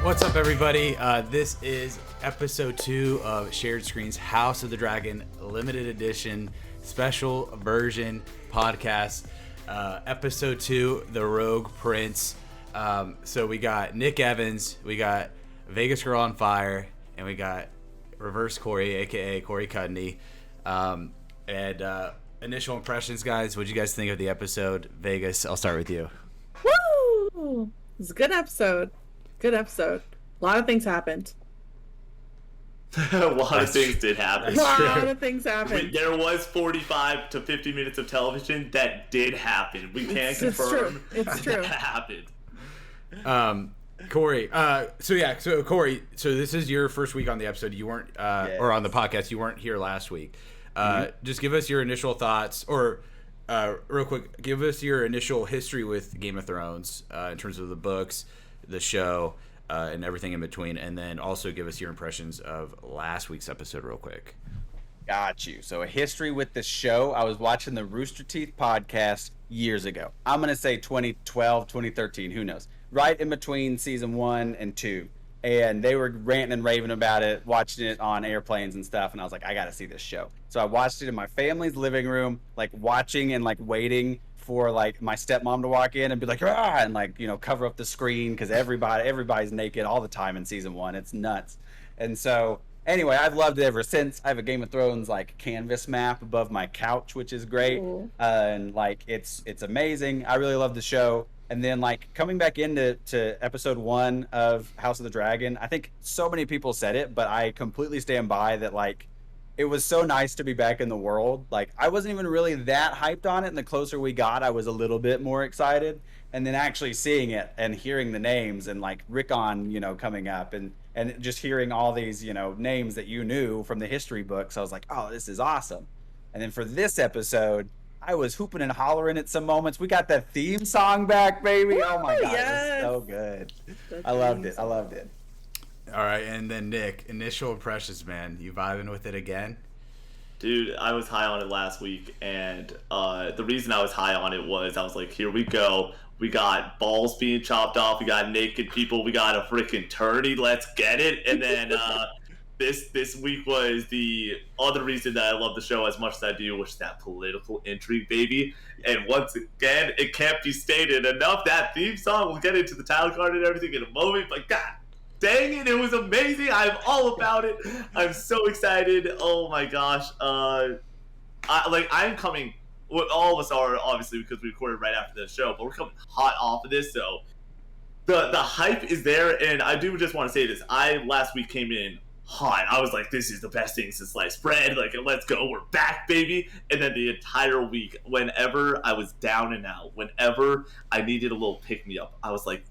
What's up, everybody? This is episode 2 of Shared Screen's House of the Dragon limited edition special version podcast. Episode 2, The Rogue Prince. So we got Nick Evans, we got Vegas Girl on Fire, and we got Reverse Corey, aka Corey Cudney. Initial impressions, guys. What'd you guys think of the episode? Vegas, I'll start with you. Woo! It's a good episode. Good episode. A lot of things happened. A lot of things did happen. A lot of things happened. There was 45 to 50 minutes of television that did happen. We can't confirm it's true. that happened. Corey, so Corey, so this is your first week on the episode. You weren't, Yes. or on the podcast, you weren't here last week. Just give us your initial thoughts, or real quick, give us your initial history with Game of Thrones in terms of the books, the show, and everything in between, and then also give us your impressions of last week's episode real quick. Got you. So a history with the show. I was watching the Rooster Teeth podcast years ago. I'm going to say 2012, 2013, who knows. Right in between season 1 and 2. And they were ranting and raving about it, watching it on airplanes and stuff. And I was like, I got to see this show. So I watched it in my family's living room, like watching and like waiting for like my stepmom to walk in and be like, ah, and like, you know, cover up the screen because everybody's naked all the time in season 1. It's nuts. And so anyway, I've loved it ever since. I have a Game of Thrones like canvas map above my couch, which is great. And like it's amazing. I really love the show. And then like coming back into episode 1 of House of the Dragon, I think so many people said it, but I completely stand by that. Like it was so nice to be back in the world. Like I wasn't even really that hyped on it, and the closer we got, I was a little bit more excited. And then actually seeing it and hearing the names and like Rickon, you know, coming up and just hearing all these, you know, names that you knew from the history books, I was like, oh, this is awesome. And then for this episode, I was hooping and hollering at some moments. We got that theme song back, baby. Oh my God, yes. It was so good. I loved it. All right, and then Nick, initial impressions, man. You vibing with it again? Dude, I was high on it last week, and the reason I was high on it was I was like, here we go. We got balls being chopped off. We got naked people. We got a freaking tourney. Let's get it. And then this week was the other reason that I love the show as much as I do, which is that political intrigue, baby. And once again, it can't be stated enough. That theme song, we'll get into the title card and everything in a moment, but God dang it was amazing. I'm all about it. I'm so excited. Oh my gosh. I'm coming. Well, all of us are, obviously, because we recorded right after the show, but we're coming hot off of this, so the hype is there. And I do just want to say this. I last week came in hot. I was like, this is the best thing since sliced bread. Like, let's go. We're back, baby. And then the entire week, whenever I was down and out, whenever I needed a little pick-me-up, I was like,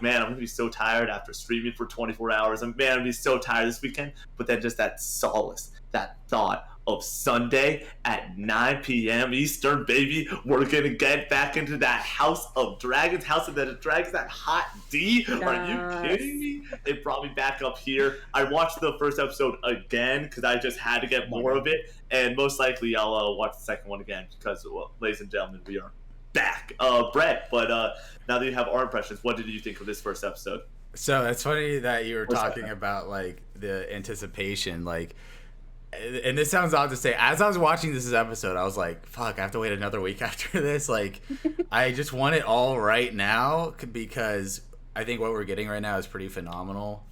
man, I'm going to be so tired after streaming for 24 hours. Man, I'm going to be so tired this weekend. But then just that solace, that thought of Sunday at 9 p.m. Eastern, baby, we're going to get back into that House of Dragons, that hot D. Yes. Are you kidding me? It brought me back up here. I watched the first episode again because I just had to get more of it. And most likely I'll watch the second one again because, well, ladies and gentlemen, we are back. Brett, but now that you have our impressions, what did you think of this first episode? So it's funny that you were talking about like the anticipation, like, and this sounds odd to say. As I was watching this episode, I was like, fuck, I have to wait another week after this. Like, I just want it all right now because I think what we're getting right now is pretty phenomenal.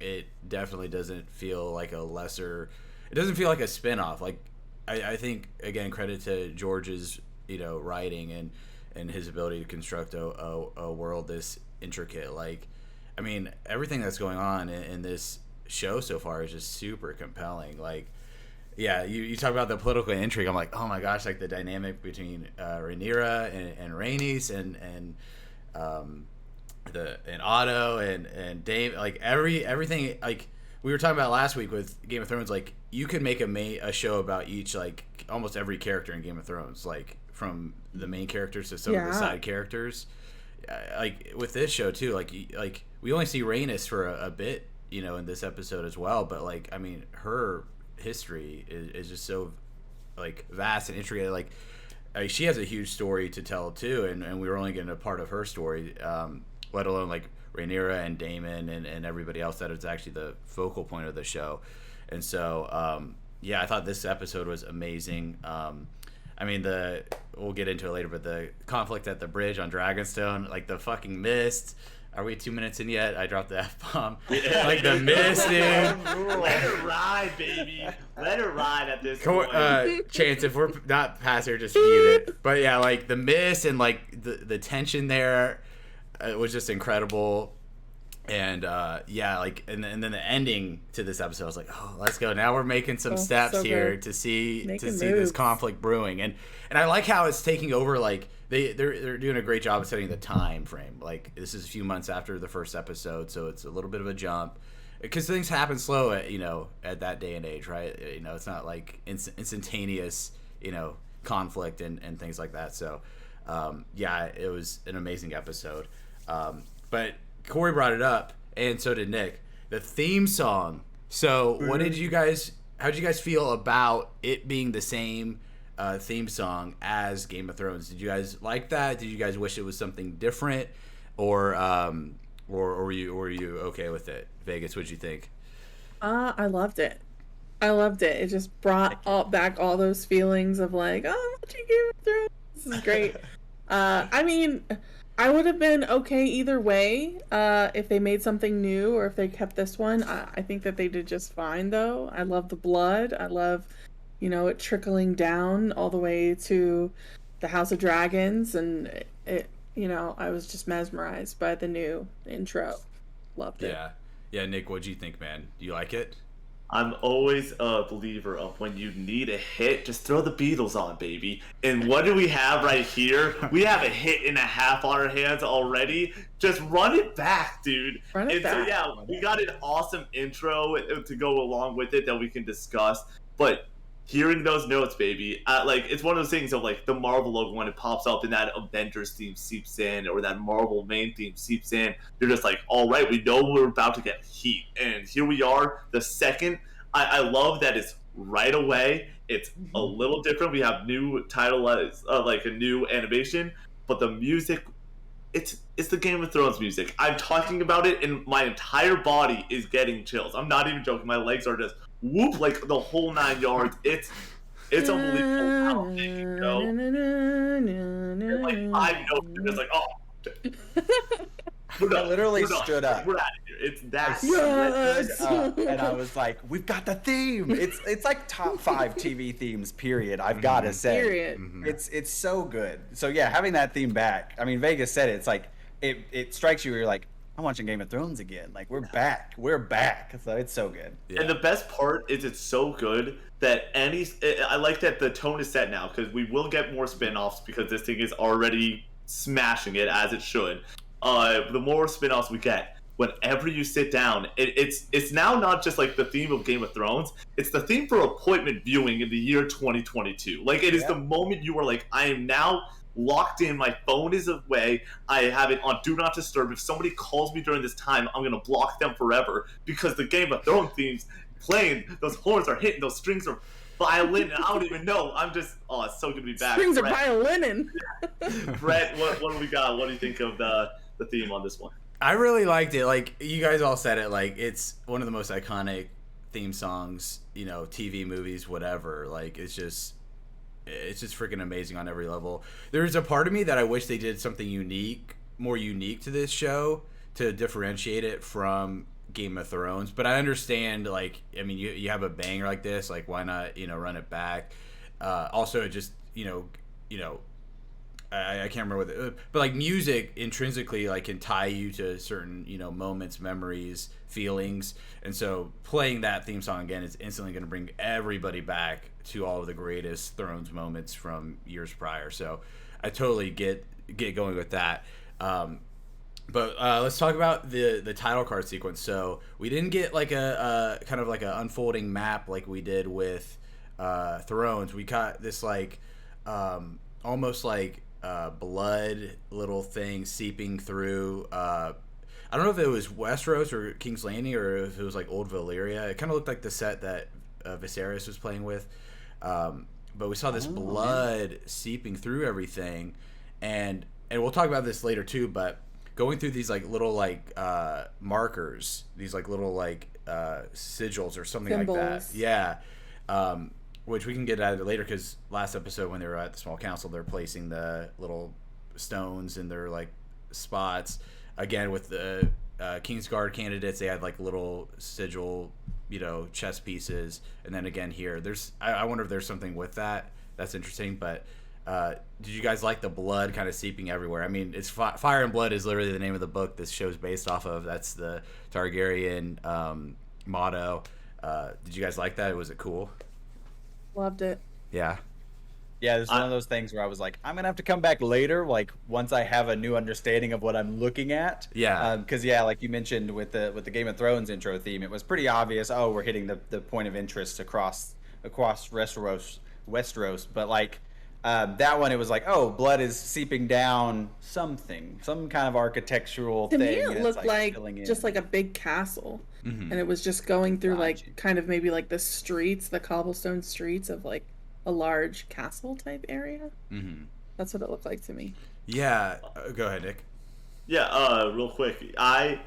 It definitely doesn't feel like it doesn't feel like a spinoff. Like, I think, again, credit to George's, you know, writing and his ability to construct a world this intricate. Like, I mean, everything that's going on in this show so far is just super compelling. Like, yeah, you talk about the political intrigue. I'm like, oh my gosh, like the dynamic between Rhaenyra and Rhaenys and Otto and Daemon, like everything. Like we were talking about last week with Game of Thrones, like you could make a show about each, like almost every character in Game of Thrones, like from the main characters to some of the side characters. Like with this show too, like we only see Rhaenys for a bit, you know, in this episode as well, but like I mean her history is just so like vast and intricate. Like she has a huge story to tell too, and we were only getting a part of her story, let alone like Rhaenyra and Daemon and everybody else that is actually the focal point of the show. And so, yeah, I thought this episode was amazing. I mean, we'll get into it later, but the conflict at the bridge on Dragonstone, like the fucking mist. Are we 2 minutes in yet? I dropped the F-bomb. Like the mist, dude. Let her ride, baby. Let her ride at this point. Chance, if we're not past here, just mute it. But yeah, like the mist and like the tension there, it was just incredible. And yeah, like and then the ending to this episode, I was like, oh, let's go. Now we're making some steps here to see this conflict brewing. And I like how it's taking over. Like they're doing a great job of setting the time frame. Like this is a few months after the first episode, so it's a little bit of a jump because things happen slow at that day and age, right? It's not like instantaneous conflict and things like that. So yeah, it was an amazing episode. But Corey brought it up, and so did Nick. The theme song. So, how did you guys feel about it being the same theme song as Game of Thrones? Did you guys like that? Did you guys wish it was something different, or were you okay with it? Vegas, what'd you think? I loved it. It just brought back all those feelings of like, oh, I'm watching Game of Thrones. This is great. I mean, I would have been okay either way if they made something new or if they kept this one. I think that they did just fine, though. I love the blood. I love, it trickling down all the way to the House of Dragons. And, I was just mesmerized by the new intro. Loved it. Yeah, Nick, what'd you think, man? Do you like it? I'm always a believer of when you need a hit, just throw the Beatles on, baby. And what do we have right here? We have a hit and a half on our hands already. Just run it back, dude. Run it back. So yeah, we got an awesome intro to go along with it that we can discuss. But hearing those notes, baby, it's one of those things of like the Marvel logo when it pops up and that Avengers theme seeps in or that Marvel main theme seeps in. You're just like, all right, we know we're about to get heat, and here we are. The second, I love that it's right away. It's a little different. We have new title, like a new animation, but the music, it's the Game of Thrones music. I'm talking about it, and my entire body is getting chills. I'm not even joking. My legs are just whoop, like the whole 9 yards. It's unbelievable how they can go. And like 5 notes, you're just like, oh. I literally stood up. We're out of here. It's that. And I was like, "We've got the theme." It's like top 5 TV themes. Period. I've got to say, period. It's so good. So yeah, having that theme back. I mean, Vegas said it. It's like it strikes you. You're like, I'm watching Game of Thrones again. Like we're back. So it's so good. Yeah. And the best part is it's so good that I like that the tone is set now because we will get more spin-offs because this thing is already smashing it as it should. The more spin-offs we get, whenever you sit down, it's now not just like the theme of Game of Thrones. It's the theme for appointment viewing in the year 2022. Like it is the moment you are like, I am now locked in. My phone is away. I have it on Do Not Disturb. If somebody calls me during this time, I'm gonna block them forever because the Game of Thrones theme's playing. Those horns are hitting. Those strings are violin. And I don't even know. It's so good to be back. Strings are violinin. Brett, what do we got? What do you think of the theme on this one? I really liked it. Like you guys all said it. Like it's one of the most iconic theme songs. TV, movies, whatever. Like it's just freaking amazing on every level. There's a part of me that I wish they did something more unique to this show to differentiate it from Game of Thrones. But I understand, like, I mean, you have a banger like this, like, why not, run it back? Also, it just, I can't remember but like music intrinsically like can tie you to certain moments, memories, feelings, and so playing that theme song again is instantly going to bring everybody back to all of the greatest Thrones moments from years prior. So I totally get going with that. But let's talk about the title card sequence. So we didn't get like a kind of like an unfolding map like we did with Thrones. We got this like almost like blood little thing seeping through. I don't know if it was Westeros or King's Landing or if it was like old Valyria. It kind of looked like the set that Viserys was playing with. But we saw this blood seeping through everything, and we'll talk about this later too. But going through these like little like markers, these like little like sigils or something Symbols. like that. Yeah. Which we can get at it later, because last episode when they were at the small council, they're placing the little stones in their like spots. Again, with the Kingsguard candidates, they had like little sigil, chess pieces. And then again here, I wonder if there's something with that that's interesting. But did you guys like the blood kind of seeping everywhere? I mean, it's Fire and Blood is literally the name of the book this show's based off of. That's the Targaryen motto. Did you guys like that? Was it cool? Loved it. Yeah. Yeah, this is one of those things where I was like, I'm gonna have to come back later, like once I have a new understanding of what I'm looking at. Yeah. Because like you mentioned with the Game of Thrones intro theme, it was pretty obvious. Oh, we're hitting the point of interest across Westeros, but like that one, it was like, oh, blood is seeping down some kind of architectural To thing. me, and it it's, looked like filling in. just like a big castle, Mm-hmm. and it was just going through Gotcha. like kind of maybe like the streets, the cobblestone streets of like a large castle type area. Mm-hmm. That's what it looked like to me. Yeah. Go ahead, Nick. Yeah, real quick, I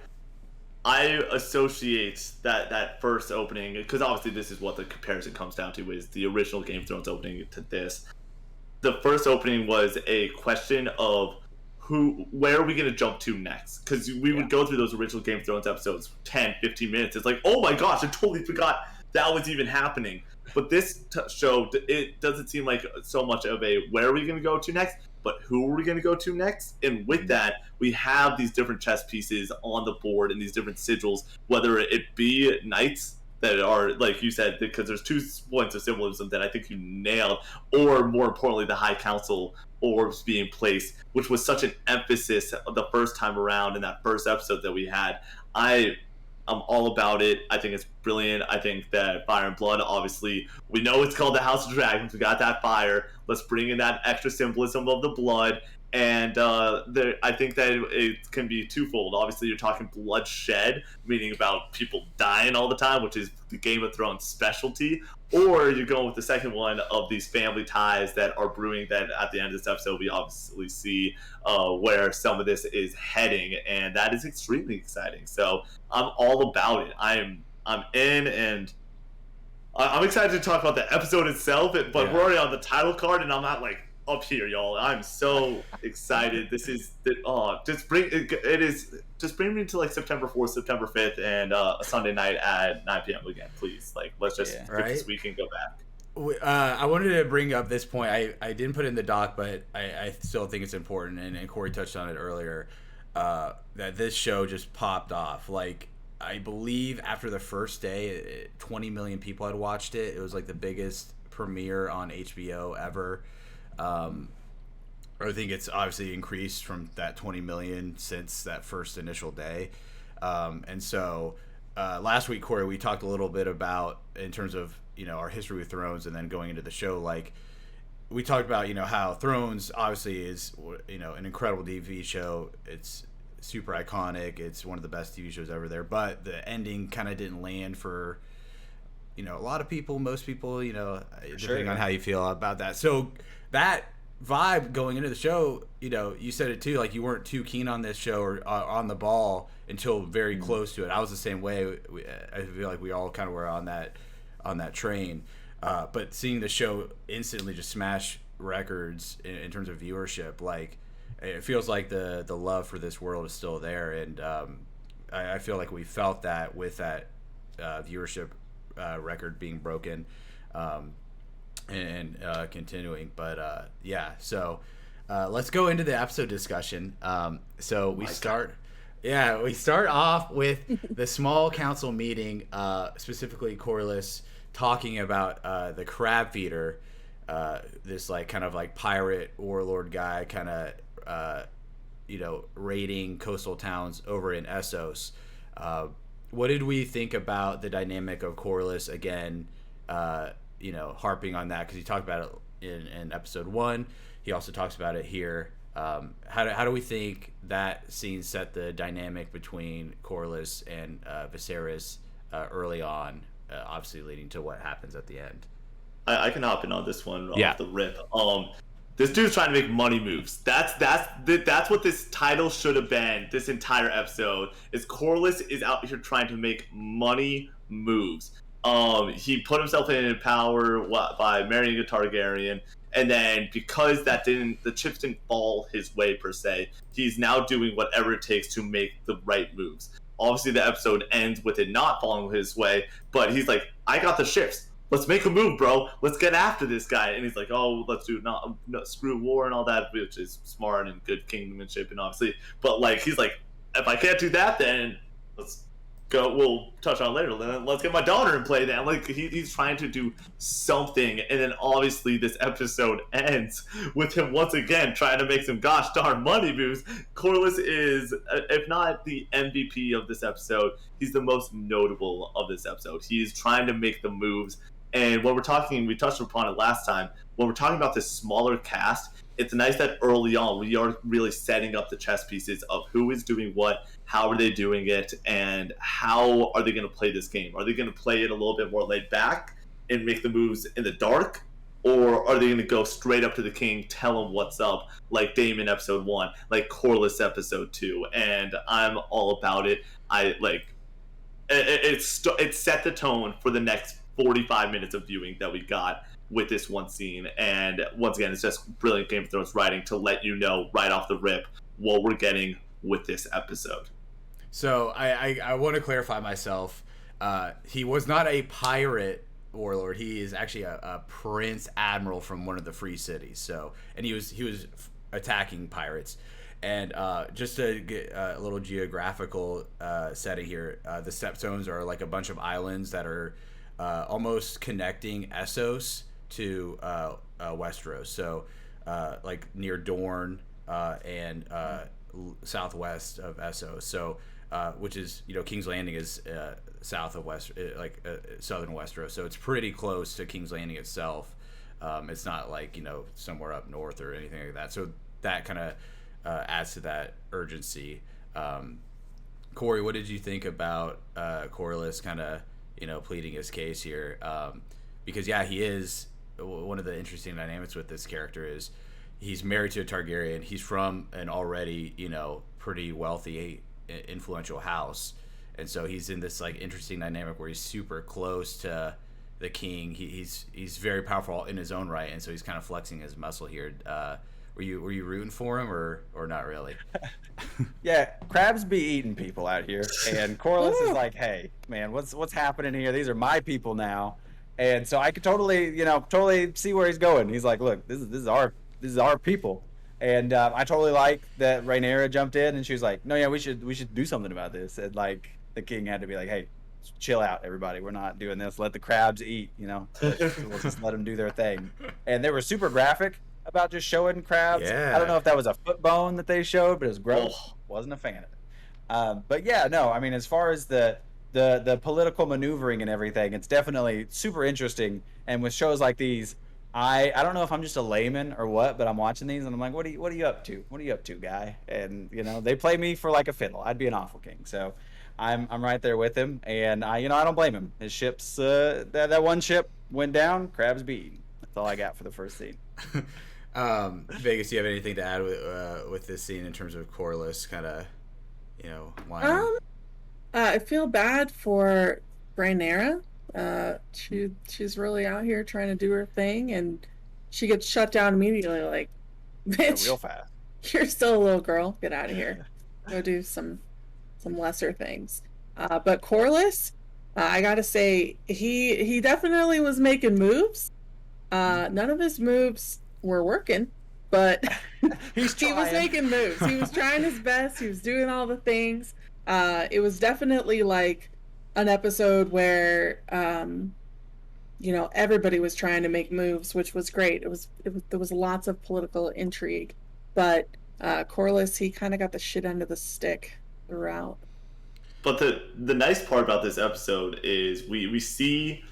associate that first opening, because obviously this is what the comparison comes down to, is the original Game of Thrones opening to this. The first opening was a question of where are we going to jump to next? Because we would go through those original Game of Thrones episodes 10, 15 minutes. It's like, oh my gosh, I totally forgot that was even happening. But this show, it doesn't seem like so much of a where are we going to go to next, but who are we going to go to next? And with that, we have these different chess pieces on the board and these different sigils, whether it be knights that are, like you said, because there's 2 points of symbolism that I think you nailed, or more importantly, the High Council orbs being placed, which was such an emphasis the first time around in that first episode that we had. I'm all about it. I think it's brilliant. I think that Fire and Blood, obviously, we know it's called the House of Dragons. We got that fire. Let's bring in that extra symbolism of the blood. And I think that it can be twofold. Obviously, you're talking bloodshed, meaning about people dying all the time, which is the Game of Thrones specialty. Or you're going with the second one of these family ties that are brewing, that at the end of this episode, we obviously see where some of this is heading. And that is extremely exciting. So I'm all about it. I'm in, and I'm excited to talk about the episode itself, but we're already on the title card, and I'm not like up here, y'all. I'm so excited. This is just bring me to like September 4th, September 5th, and a Sunday night at 9 p.m. again, please. Like, let's just get this week and go back. I wanted to bring up this point. I didn't put it in the doc, but I still think it's important, and Corey touched on it earlier, that this show just popped off. Like, I believe after the first day, 20 million people had watched it. It was like the biggest premiere on HBO ever. I think it's obviously increased from that 20 million since that first initial day. And so last week, Corey, we talked a little bit about, in terms of, our history with Thrones, and then going into the show, like, we talked about, how Thrones obviously is, an incredible TV show. It's super iconic. It's one of the best TV shows ever there. But the ending kind of didn't land for, a lot of people, most people, depending on how you feel about that. So that vibe going into the show, you said it too, like you weren't too keen on this show or on the ball until very close to it. I was the same way. I feel like we all kind of were on that train. But seeing the show instantly just smash records in terms of viewership, like, it feels like the love for this world is still there, and I feel like we felt that with that viewership record being broken and continuing. But so let's go into the episode discussion. So we start off with the small council meeting, specifically Corlys talking about the crab feeder, this like kind of like pirate warlord guy, kind of raiding coastal towns over in Essos. What did we think about the dynamic of Corlys again? Harping on that, because he talked about it in episode 1. He also talks about it here. How do we think that scene set the dynamic between Corlys and Viserys early on, obviously leading to what happens at the end? I can hop in on this one off the rip. This dude's trying to make money moves. That's what this title should have been. This entire episode is Corlys is out here trying to make money moves. He put himself in power by marrying a Targaryen, and then because the chips didn't fall his way per se, he's now doing whatever it takes to make the right moves. Obviously, the episode ends with it not falling his way, but he's like, I got the ships. Let's make a move, bro. Let's get after this guy. And he's like, oh, let's do not screw war and all that, which is smart and good kingdomship and obviously. But like, he's like, if I can't do that, then let's go. We'll touch on it later. Then let's get my daughter in play. Then like he's trying to do something, and then obviously this episode ends with him once again trying to make some gosh darn money moves. Corlys is, if not the MVP of this episode, he's the most notable of this episode. He's trying to make the moves. And when we touched upon it last time, when we're talking about this smaller cast, it's nice that early on we are really setting up the chess pieces of who is doing what, how are they doing it, and how are they going to play this game. Are they going to play it a little bit more laid back and make the moves in the dark? Or are they going to go straight up to the king, tell him what's up, like Daemon episode 1, like Corlys episode 2? And I'm all about it. It set the tone for the next 45 minutes of viewing that we got with this one scene. And once again, it's just brilliant Game of Thrones writing to let you know right off the rip what we're getting with this episode. So I want to clarify myself. He was not a pirate warlord. He is actually a prince admiral from one of the free cities. So, and he was attacking pirates. And just to get a little geographical setting here, the Stepstones are like a bunch of islands that are almost connecting Essos to Westeros. So like near Dorne and southwest of Essos. So which is, King's Landing is south of southern Westeros. So it's pretty close to King's Landing itself. It's not like, somewhere up north or anything like that. So that kind of adds to that urgency. Corey, what did you think about Corlys kind of, pleading his case here? Because he is one of the interesting dynamics with this character is he's married to a Targaryen. He's from an already, pretty wealthy, influential house, and so he's in this like interesting dynamic where he's super close to the king. He's very powerful in his own right, and so he's kind of flexing his muscle here. Were you rooting for him or not really? Yeah, crabs be eating people out here, and Corlys is like, "Hey, man, what's happening here? These are my people now," and so I could totally see where he's going. He's like, "Look, this is our people," and I totally like that Rhaenyra jumped in and she was like, "No, yeah, we should do something about this," and like the king had to be like, "Hey, chill out, everybody. We're not doing this. Let the crabs eat. We'll just let them do their thing." And they were super graphic about just showing crabs. Yeah. I don't know if that was a foot bone that they showed, but it was gross. Oh. Wasn't a fan of it. But yeah, no, I mean, as far as the political maneuvering and everything, it's definitely super interesting. And with shows like these, I don't know if I'm just a layman or what, but I'm watching these and I'm like, what are you up to? What are you up to, guy? And they play me for like a fiddle. I'd be an awful king. So I'm right there with him, and I don't blame him. His ships, that one ship went down. Crabs be eaten. That's all I got for the first scene. Vegas, do you have anything to add with this scene in terms of Corlys kind of, whining? I feel bad for Rhaenyra. She's really out here trying to do her thing, and she gets shut down immediately. Like, bitch, real fast. You're still a little girl. Get out of here. Go do some lesser things. But Corlys, I gotta say, he definitely was making moves. None of his moves were working, but he was making moves. He was trying his best. He was doing all the things. It was definitely like an episode where everybody was trying to make moves, which was great. There was lots of political intrigue, but Corlys, he kind of got the shit end of the stick throughout. But the nice part about this episode is we see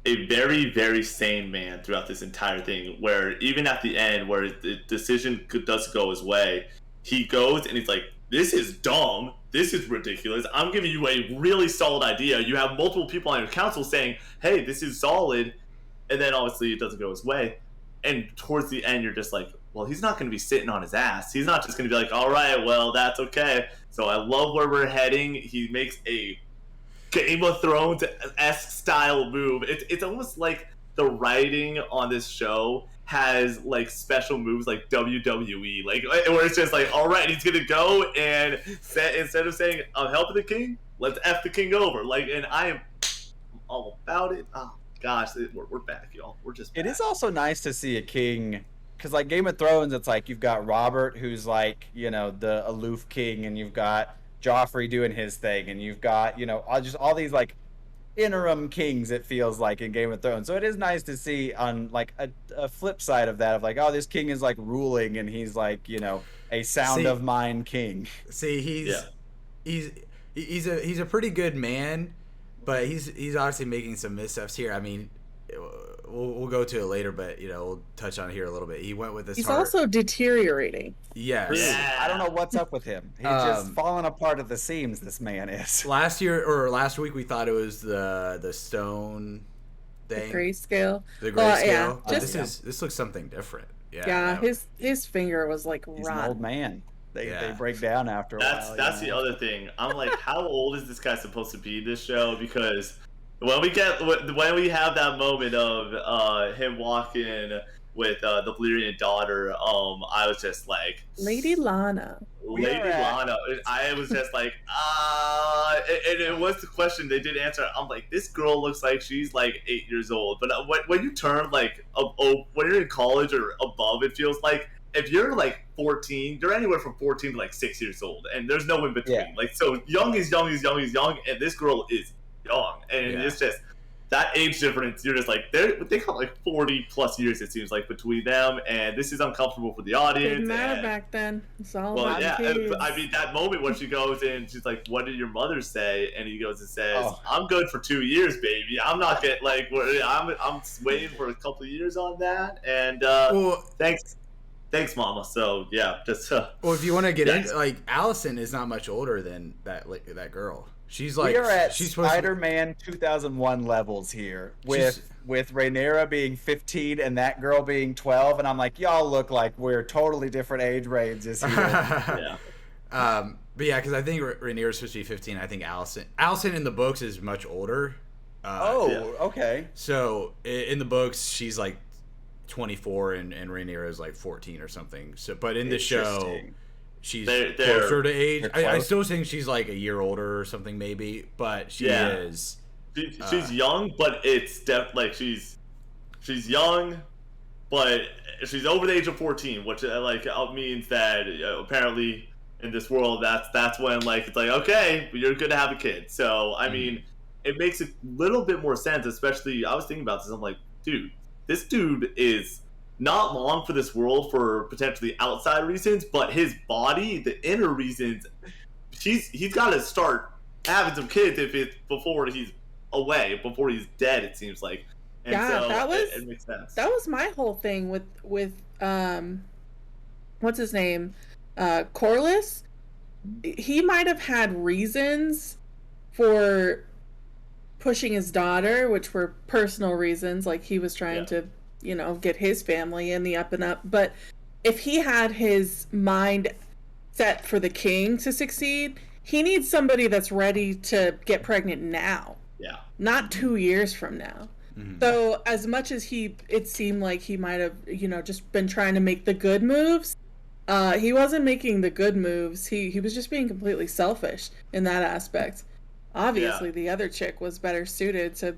a very, very sane man throughout this entire thing, where even at the end where the decision does go his way, he goes and he's like, this is dumb, this is ridiculous, I'm giving you a really solid idea, you have multiple people on your council saying, hey, this is solid, and then obviously it doesn't go his way. and towards the end, you're just like, well, he's not going to be sitting on his ass. He's not just going to be like, all right, well, that's okay. So I love where we're heading. He makes a Game of Thrones-esque style move. It's almost like the writing on this show has like special moves like WWE, like where it's just like, all right, he's gonna go and instead of saying I'm helping the king, let's F the king over. Like, and I am all about it. Oh gosh, we're back, y'all. We're just back. It is also nice to see a king, because like Game of Thrones, it's like you've got Robert, who's like, you know, the aloof king, and you've got Joffrey doing his thing, and you've got, you know, all these like interim kings, it feels like, in Game of Thrones. So it is nice to see on like a flip side of that, of like, oh, this king is like ruling, and he's like, you know, a sound of mind king. See, he's a pretty good man, but he's obviously making some missteps here. I mean, we'll go to it later, but you know, we'll touch on it here a little bit. He went with this. He's also deteriorating. Yes. Yeah. I don't know what's up with him. He's just falling apart at the seams, this man is. Last week we thought it was the stone thing. The grayscale. The grayscale. Well, yeah, This looks something different. Yeah, his finger was like He's rotten. an old man. They break down after a while. That's the other thing. I'm like, how old is this guy supposed to be in this show? Because when we have that moment of him walking with the Valyrian daughter, I was just like, Lady Lana. I was just like, and it was the question they did answer. I'm like, this girl looks like she's like 8 years old. But when you turn like, when you're in college or above, it feels like if you're like 14, you're anywhere from 14 to like 6 years old, and there's no in between. Yeah. Like, so young is young, and this girl is young, and it's just that age difference. You're just like, they got like 40 plus years, it seems like, between them, and this is uncomfortable for the audience. Didn't matter back then. It's all about kids. I mean, that moment when she goes in, she's like, "What did your mother say?" And he goes and says, "I'm good for 2 years, baby. I'm not getting like, I'm waiting for a couple of years on that." And thanks, mama. So yeah, just well, if you want to get into, like, Allison is not much older than that girl. She's like, we are at she's Spider-Man 2001 levels here, with Rhaenyra being 15 and that girl being 12, and I'm like, y'all look like we're totally different age ranges here. yeah. But yeah, because I think Rhaenyra's supposed to be 15. I think Allison in the books is much older. Okay. So in the books, she's like 24, and Rhaenyra is like 14 or something. So, but in the show, she's closer to age. I still think she's like a year older or something, maybe, but she is. She's young, but it's like she's young, but she's over the age of 14, which like means that apparently in this world, that's when like it's like, okay, you're good to have a kid. So I mean, it makes a little bit more sense. Especially, I was thinking about this. I'm like, dude, this dude is not long for this world for potentially outside reasons, but his body, the inner reasons, he's got to start having some kids before he's away, before he's dead, it seems like. And so it makes sense. That was my whole thing with what's his name, Corlys. He might have had reasons for pushing his daughter, which were personal reasons, like he was trying to, you know, get his family in the up and up. But if he had his mind set for the king to succeed, he needs somebody that's ready to get pregnant now. Yeah. Not 2 years from now. Mm-hmm. So as much as it seemed like he might have, you know, just been trying to make the good moves, he wasn't making the good moves. He was just being completely selfish in that aspect. Obviously, the other chick was better suited to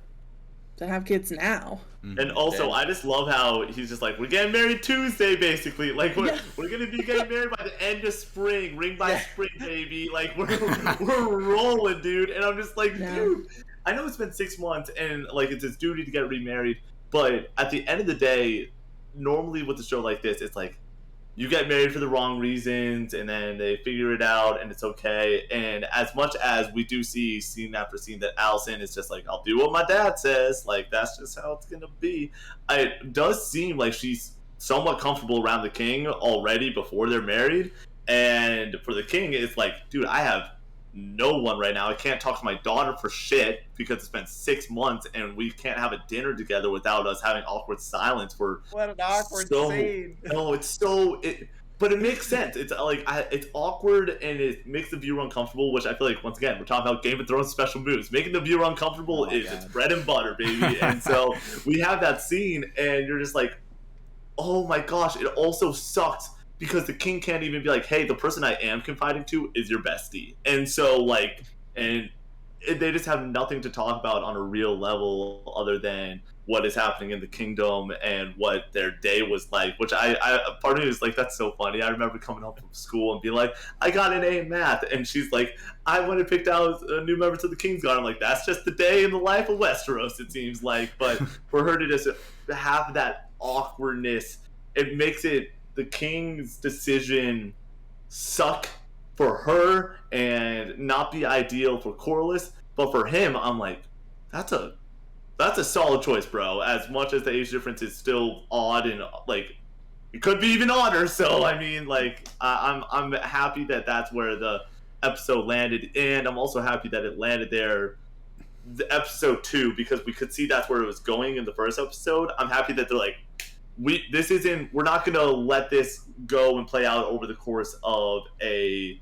have kids now. And also, I just love how he's just like, we're getting married Tuesday, basically. Like, we're going to be getting married by the end of spring. Ring by spring, baby. Like, we're rolling, dude. And I'm just like, dude, I know it's been 6 months and, like, it's his duty to get remarried. But at the end of the day, normally with a show like this, it's like, you get married for the wrong reasons, and then they figure it out, and it's okay. And as much as we do see scene after scene that Allison is just like, I'll do what my dad says, like, that's just how it's going to be. It does seem like she's somewhat comfortable around the king already before they're married. And for the king, it's like, dude, I have no one right now. I can't talk to my daughter for shit because it's been 6 months and we can't have a dinner together without us having awkward silence for What an awkward scene. No, but it makes sense. It's like it's awkward and it makes the viewer uncomfortable, which I feel like once again we're talking about Game of Thrones special moves. Making the viewer uncomfortable it's bread and butter, baby. And so we have that scene, and you're just like, oh my gosh! It also sucks because the king can't even be like, hey, the person I am confiding to is your bestie, and so like, they just have nothing to talk about on a real level other than what is happening in the kingdom and what their day was like, which I part of me is like, that's so funny. I remember coming home from school and being like, I got an A in math, and she's like, I went and picked out new members of the King's Guard. I'm like, that's just the day in the life of Westeros, it seems like. But for her to just have that awkwardness, it makes it the king's decision suck for her and not be ideal for Corlys, but for him, I'm like, that's a solid choice, bro. As much as the age difference is still odd and like it could be even odder. So I mean, like I'm happy that that's where the episode landed, and I'm also happy that it landed there, the episode 2, because we could see that's where it was going in the first episode. I'm happy that they're like, we're not gonna let this go and play out over the course of a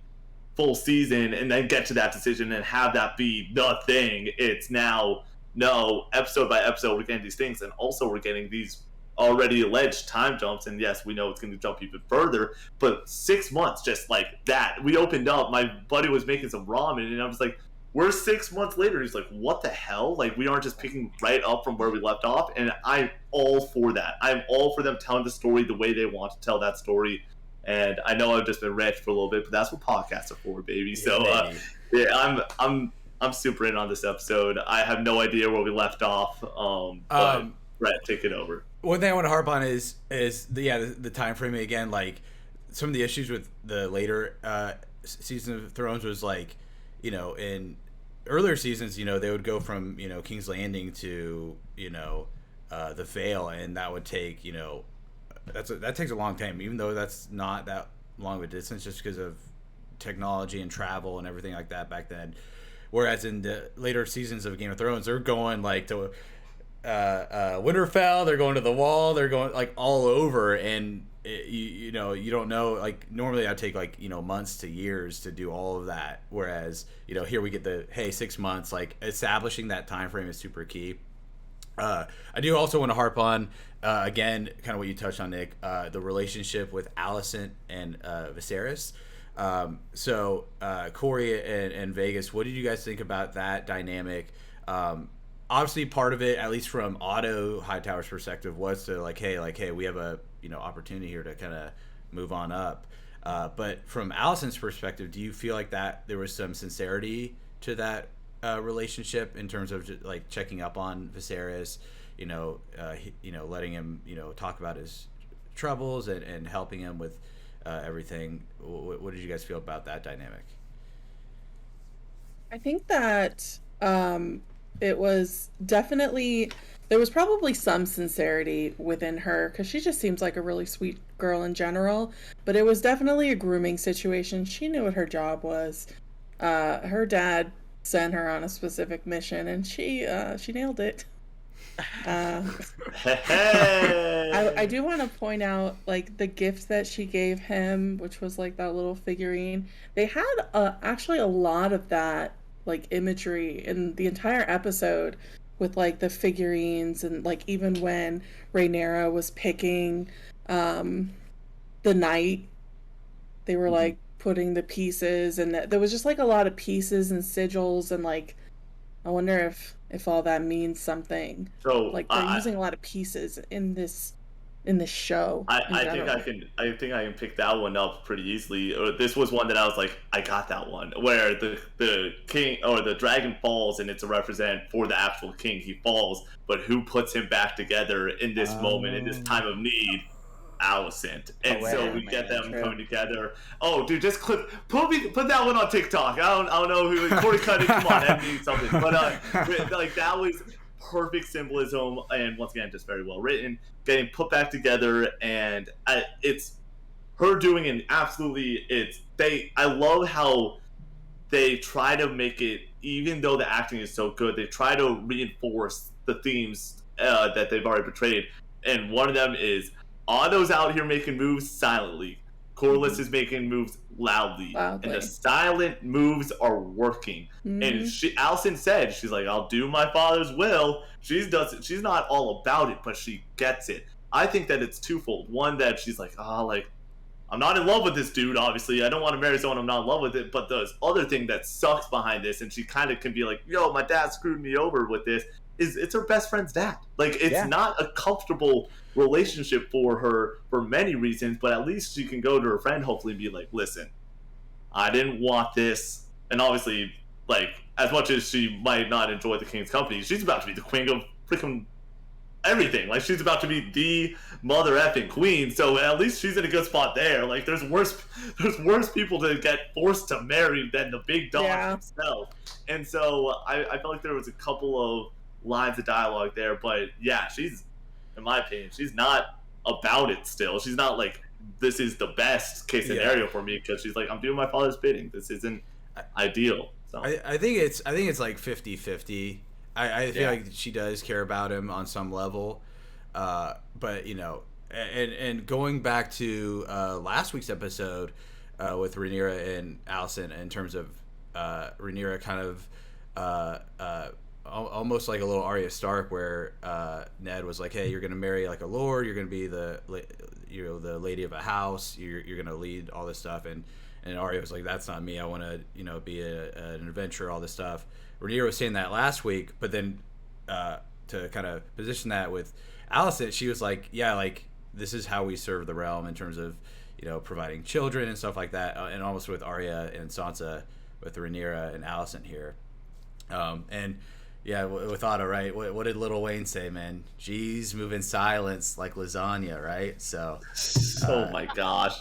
full season and then get to that decision and have that be the thing. It's now, no, episode by episode we're getting these things, and also we're getting these already alleged time jumps, and yes, we know it's going to jump even further, but 6 months just like that. We opened up, my buddy was making some ramen, and I was like, we're 6 months later. He's like, what the hell? Like, we aren't just picking right up from where we left off, and I'm all for that. I'm all for them telling the story the way they want to tell that story. And I know I've just been ranting for a little bit, but that's what podcasts are for, baby. So yeah, I'm super in on this episode. I have no idea where we left off. But Brett, take it over. One thing I want to harp on is the time frame again. Like, some of the issues with the later season of Thrones was like, you know, in earlier seasons, you know, they would go from, you know, King's Landing to, you know, the Vale, and that would take, you know, that takes a long time, even though that's not that long of a distance, just because of technology and travel and everything like that back then. Whereas in the later seasons of Game of Thrones, they're going like to Winterfell, they're going to the Wall, they're going like all over, and you know, you don't know, like normally I'd take like, you know, months to years to do all of that, whereas, you know, here we get the 6 months. Like, establishing that time frame is super key. I do also want to harp on again, kind of what you touched on, Nick, the relationship with Alicent and Viserys. So Corey and Vegas, what did you guys think about that dynamic? Obviously part of it, at least from Otto Hightower's perspective, was to like, hey, we have a, you know, opportunity here to kind of move on up. But from Alicent's perspective, do you feel like that there was some sincerity to that relationship in terms of just, like, checking up on Viserys, you know, letting him, you know, talk about his troubles and helping him with everything? What did you guys feel about that dynamic? I think that it was definitely, there was probably some sincerity within her, because she just seems like a really sweet girl in general, but it was definitely a grooming situation. She knew what her job was. Her dad sent her on a specific mission, and she nailed it. I do want to point out, like, the gift that she gave him, which was like that little figurine. They had actually a lot of that, like, imagery in the entire episode, with like the figurines, and like even when Rhaenyra was picking the knight, they were like putting the pieces, and there was just like a lot of pieces and sigils, and like, I wonder if all that means something. So like, they're using a lot of pieces in this show. I think I can pick that one up pretty easily. Or this was one that I was like, I got that one, where the king or the dragon falls, and it's a represent for the actual king. He falls, but who puts him back together in this moment, in this time of need? Alicent. And so we get them coming together. Oh, dude, just put that one on TikTok. I don't know who. Corey cut it. Come on, that means something. But like, that was perfect symbolism, and once again, just very well written, getting put back together, and it's her doing an absolutely. I love how they try to make it, even though the acting is so good, they try to reinforce the themes that they've already portrayed. And one of them is Otto's out here making moves silently. Corlys is making moves loudly. And the silent moves are working. And Alicent said, she's like, I'll do my father's will. She's not all about it, but she gets it. I think that it's twofold. One, that she's like, I'm not in love with this dude, obviously. I don't want to marry someone I'm not in love with it. But the other thing that sucks behind this, and she kind of can be like, yo, my dad screwed me over with this, is it's her best friend's dad. Like, it's not a comfortable relationship for her for many reasons, but at least she can go to her friend, hopefully, and be like, listen, I didn't want this. And obviously, like, as much as she might not enjoy the king's company, she's about to be the queen of freaking everything. Like, she's about to be the mother effing queen, so at least she's in a good spot there. Like, there's worse people to get forced to marry than the big dog himself. And so I felt like there was a couple of lines of dialogue there, but yeah, she's, in my opinion, she's not about it still. She's not like, this is the best case scenario for me, because she's like, I'm doing my father's bidding. This isn't ideal. So I think it's like 50-50. I feel like she does care about him on some level, but you know, and going back to last week's episode with Rhaenyra and Alicent, in terms of Rhaenyra kind of almost like a little Arya Stark, where Ned was like, "Hey, you're gonna marry like a lord. You're gonna be the lady of a house. You're gonna lead all this stuff." And Arya was like, "That's not me. I want to be an adventurer, all this stuff." Rhaenyra was saying that last week, but then to kind of position that with Alicent, she was like, "Yeah, like this is how we serve the realm in terms of providing children and stuff like that." And almost with Arya and Sansa, with Rhaenyra and Alicent here, and. Yeah, with Otto, right? What did Lil Wayne say, man? G's move in silence like lasagna, right? So. Oh my gosh.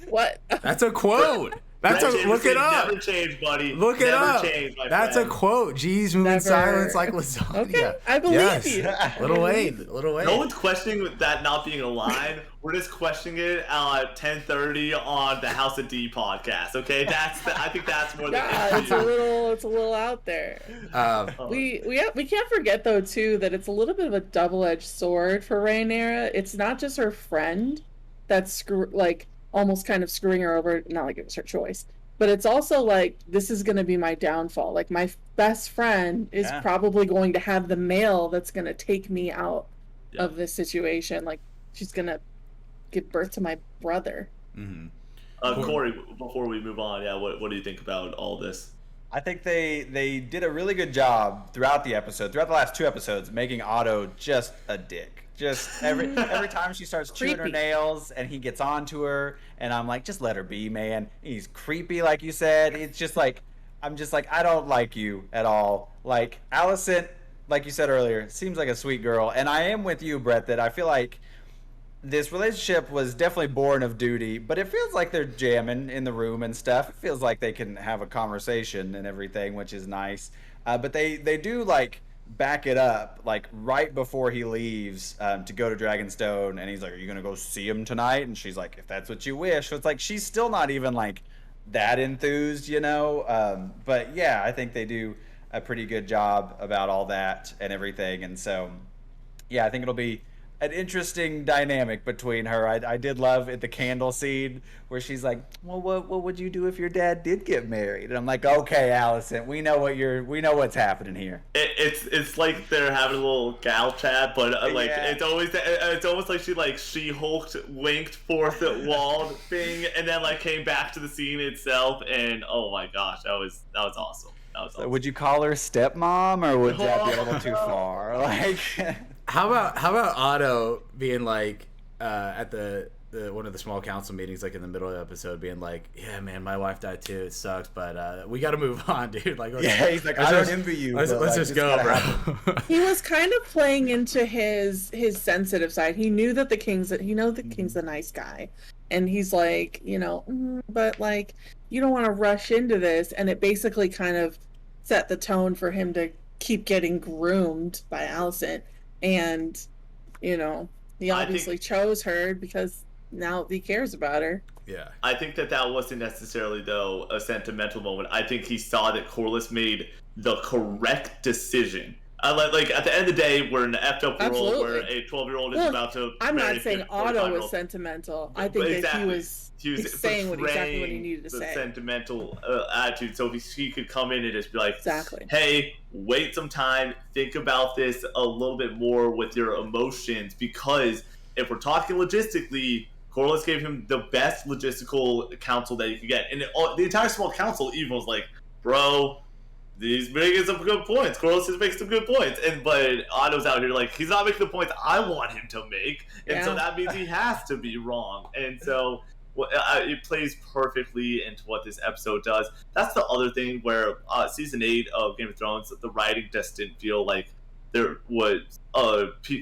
What? That's a quote. Look it up. Never change, buddy. Look it up. That's a quote. G's move in silence like lasagna. Okay, I believe you. Little Wayne. No one's questioning that not being a line. We're just questioning it at 10:30 on the House of D podcast. Okay, I think that's more than it's a little out there. We can't forget though too that it's a little bit of a double-edged sword for Rhaenyra. It's not just her friend that's almost kind of screwing her over, not like it was her choice, but it's also like, this is going to be my downfall. Like, my best friend is probably going to have the male that's going to take me out of this situation. Like, she's going to give birth to my brother. Mm-hmm. Corey, before we move on, what do you think about all this? I think they did a really good job throughout the last 2 episodes, making Otto just a dick. Just every time she starts chewing her nails and he gets onto her, and I'm like, just let her be, man. He's creepy, like you said. It's just like, I'm just like, I don't like you at all. Like, Alicent, like you said earlier, seems like a sweet girl. And I am with you, Brett, that I feel like this relationship was definitely born of duty, but it feels like they're jamming in the room and stuff. It feels like they can have a conversation and everything, which is nice. But they do, like, back it up, like, right before he leaves to go to Dragonstone, and he's like, are you gonna go see him tonight? And she's like, if that's what you wish. So it's like, she's still not even like that enthused, but yeah, I think they do a pretty good job about all that and everything. And so yeah, I think it'll be an interesting dynamic between her. I did love at the candle scene where she's like, well, what would you do if your dad did get married? And I'm like, okay, Alicent, we know what's happening here. It's like they're having a little gal chat, but it's almost like she hulked, winked, fourth wall thing, and then like came back to the scene itself, and oh my gosh, that was awesome. So would you call her stepmom, or would that be a little too far? Like, how about Otto being like at the one of the small council meetings, like in the middle of the episode, being like, "Yeah, man, my wife died too. It sucks, but we got to move on, dude." Like, he's like, "I don't envy you. Let's just go, bro." He was kind of playing into his sensitive side. He knew that the king's the nice guy, and he's like, but like, you don't want to rush into this, and it basically kind of set the tone for him to keep getting groomed by Alicent, and he obviously chose her because now he cares about her. Yeah. I think that wasn't necessarily, though, a sentimental moment. I think he saw that Corlys made the correct decision. Like at the end of the day, we're in an effed up world where a 12-year-old is about to. I'm not saying Otto was 45-year-old. sentimental. I think Exactly. that he was saying exactly what he needed to the say. Sentimental attitude. So he could come in and just be like, Exactly. "Hey, wait some time. Think about this a little bit more with your emotions, because if we're talking logistically." Corlys gave him the best logistical counsel that you could get. And the entire small council even was like, bro, he's making some good points. Corlys is making some good points. But Otto's out here like, he's not making the points I want him to make. And so that means he has to be wrong. And so it plays perfectly into what this episode does. That's the other thing where season 8 of Game of Thrones, the writing just didn't feel like there was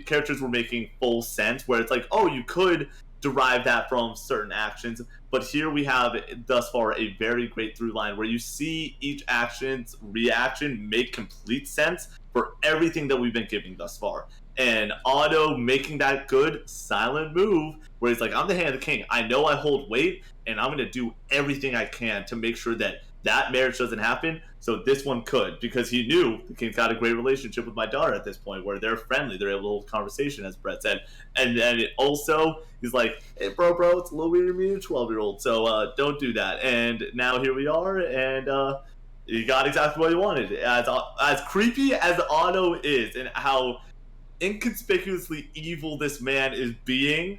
characters were making full sense, where it's like, oh, you could derive that from certain actions, but here we have thus far a very great through line where you see each action's reaction make complete sense for everything that we've been giving thus far. And Otto making that good silent move where he's like, I'm the hand of the king, I know I hold weight, and I'm going to do everything I can to make sure that marriage doesn't happen. So this one could, because he knew the king's got a great relationship with my daughter at this point where they're friendly, they're able to hold conversation, as Brett said. And then also he's like, hey bro, it's a little weird to meet a 12-year-old, so don't do that. And now here we are, and you got exactly what you wanted. As creepy as Otto is and how inconspicuously evil this man is being,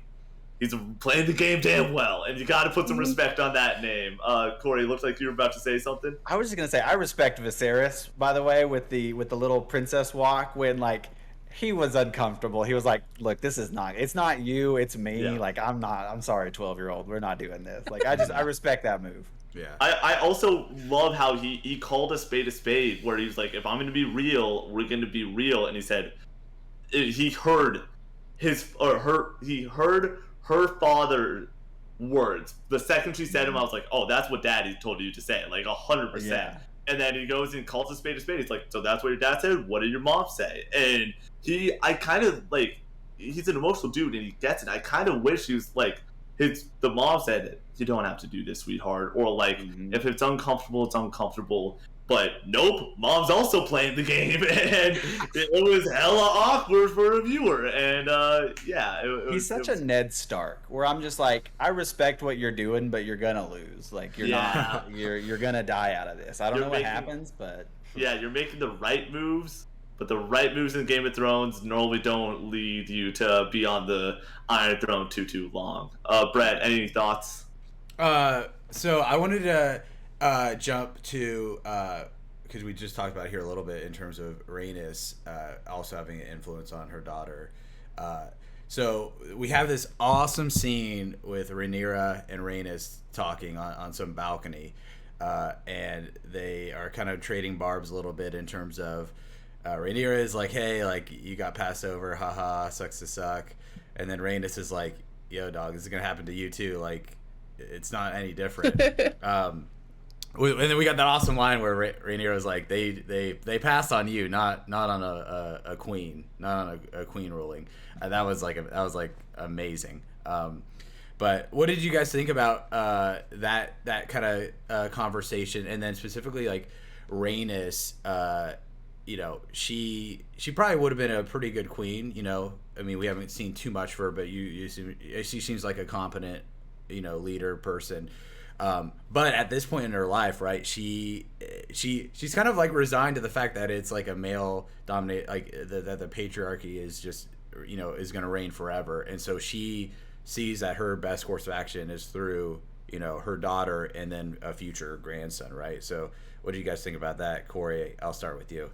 he's playing the game damn well, and you got to put some respect on that name. Corey, it looks like you were about to say something. I was just gonna say I respect Viserys, by the way, with the little princess walk when like he was uncomfortable. He was like, "Look, it's not you, it's me. Yeah. Like I'm sorry, 12-year-old, we're not doing this." Like I respect that move. Yeah. I also love how he called a spade, where he was like, if I'm going to be real, we're going to be real, and he said he heard her father's words. The second she said him, I was like, oh, that's what daddy told you to say, like 100%. Yeah. And then he goes and calls a spade a spade. He's like, so that's what your dad said? What did your mom say? And I kind of like, he's an emotional dude and he gets it. I kind of wish he was like, the mom said, you don't have to do this, sweetheart. Or like, if it's uncomfortable, it's uncomfortable. But nope, mom's also playing the game, and it was hella awkward for a viewer. And he's such a Ned Stark, where I'm just like, I respect what you're doing, but you're gonna lose. Like you're gonna die out of this. I don't know what happens, but you're making the right moves, but the right moves in Game of Thrones normally don't lead you to be on the Iron Throne too long. Brett, any thoughts? So I wanted to jump to because we just talked about it here a little bit in terms of Rhaenys also having an influence on her daughter. So we have this awesome scene with Rhaenyra and Rhaenys talking on some balcony, and they are kind of trading barbs a little bit in terms of Rhaenyra is like, hey, like you got passed over, haha, sucks to suck, and then Rhaenys is like, yo dog, this is gonna happen to you too, like it's not any different. And then we got that awesome line where Rhaenyra was like, they passed on you, not on a queen, not on a queen ruling. That was amazing. But what did you guys think about that kind of conversation, and then specifically like Rhaenys? She probably would have been a pretty good queen. I mean, we haven't seen too much for her, but she seems like a competent, leader person. But at this point in her life, right, she's kind of like resigned to the fact that it's like a male dominate, like that the patriarchy is just, is going to reign forever. And so she sees that her best course of action is through, her daughter and then a future grandson, right? So what do you guys think about that? Corey, I'll start with you.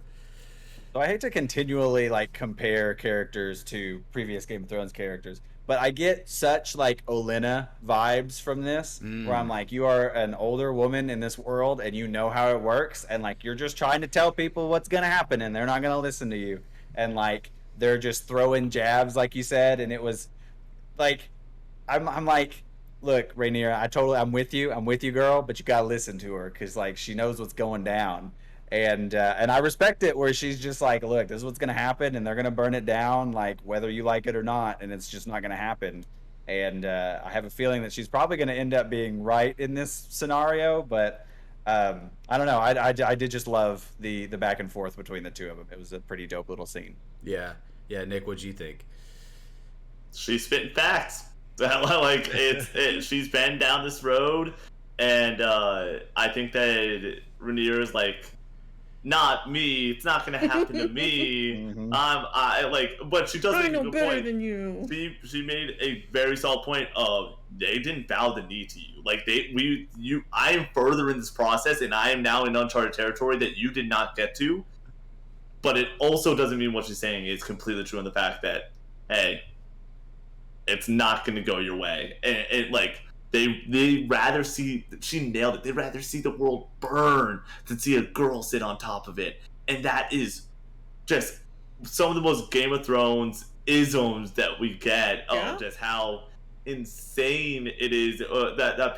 So I hate to continually like compare characters to previous Game of Thrones characters, but I get such like Olenna vibes from this, where I'm like, you are an older woman in this world and you know how it works, and like you're just trying to tell people what's gonna happen and they're not gonna listen to you, and like they're just throwing jabs like you said, and it was like I'm like, look, Rhaenyra, I'm with you girl, but you gotta listen to her because like she knows what's going down. And I respect it where she's just like, look, this is what's gonna happen, and they're gonna burn it down, like whether you like it or not, and it's just not gonna happen. and I have a feeling that she's probably going to end up being right in this scenario. But I don't know. I did just love the back and forth between the two of them. It was a pretty dope little scene. Yeah, yeah. Nick, what'd you think? She's spitting facts. Like she's been down this road, and I think that Rhaenyra is like, not me. It's not gonna happen to me. Mhm. But she does I make a know good better point. than you. She made a very solid point of they didn't bow the knee to you. Like I am further in this process, and I am now in uncharted territory that you did not get to. But it also doesn't mean what she's saying is completely true in the fact that, hey, it's not going to go your way. And like, they rather see, she nailed it, they'd rather see the world burn than see a girl sit on top of it. And that is just some of the most Game of Thrones isms that we get of just how insane it is, that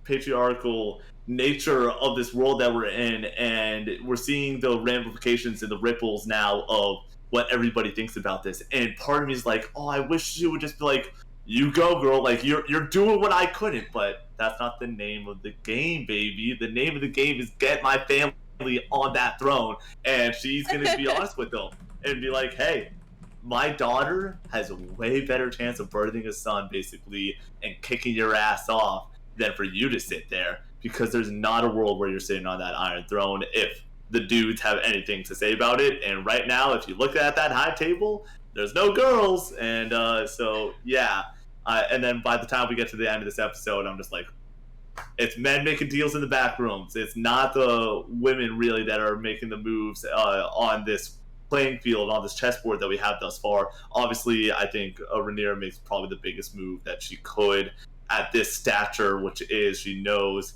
patriarchal nature of this world that we're in. And we're seeing the ramifications and the ripples now of what everybody thinks about this. And part of me is like, oh, I wish you would just be like, you go, girl, like you're doing what I couldn't. But that's not the name of the game, baby. The name of the game is get my family on that throne. And she's gonna be honest with them and be like, hey, my daughter has a way better chance of birthing a son, basically, and kicking your ass off than for you to sit there, because there's not a world where you're sitting on that Iron Throne if the dudes have anything to say about it. And right now, if you look at that high table, there's no girls. And so, yeah. And then by the time we get to the end of this episode, I'm just like, it's men making deals in the back rooms. It's not the women really that are making the moves on this playing field, on this chessboard that we have thus far. Obviously, I think Rhaenyra makes probably the biggest move that she could at this stature, which is she knows.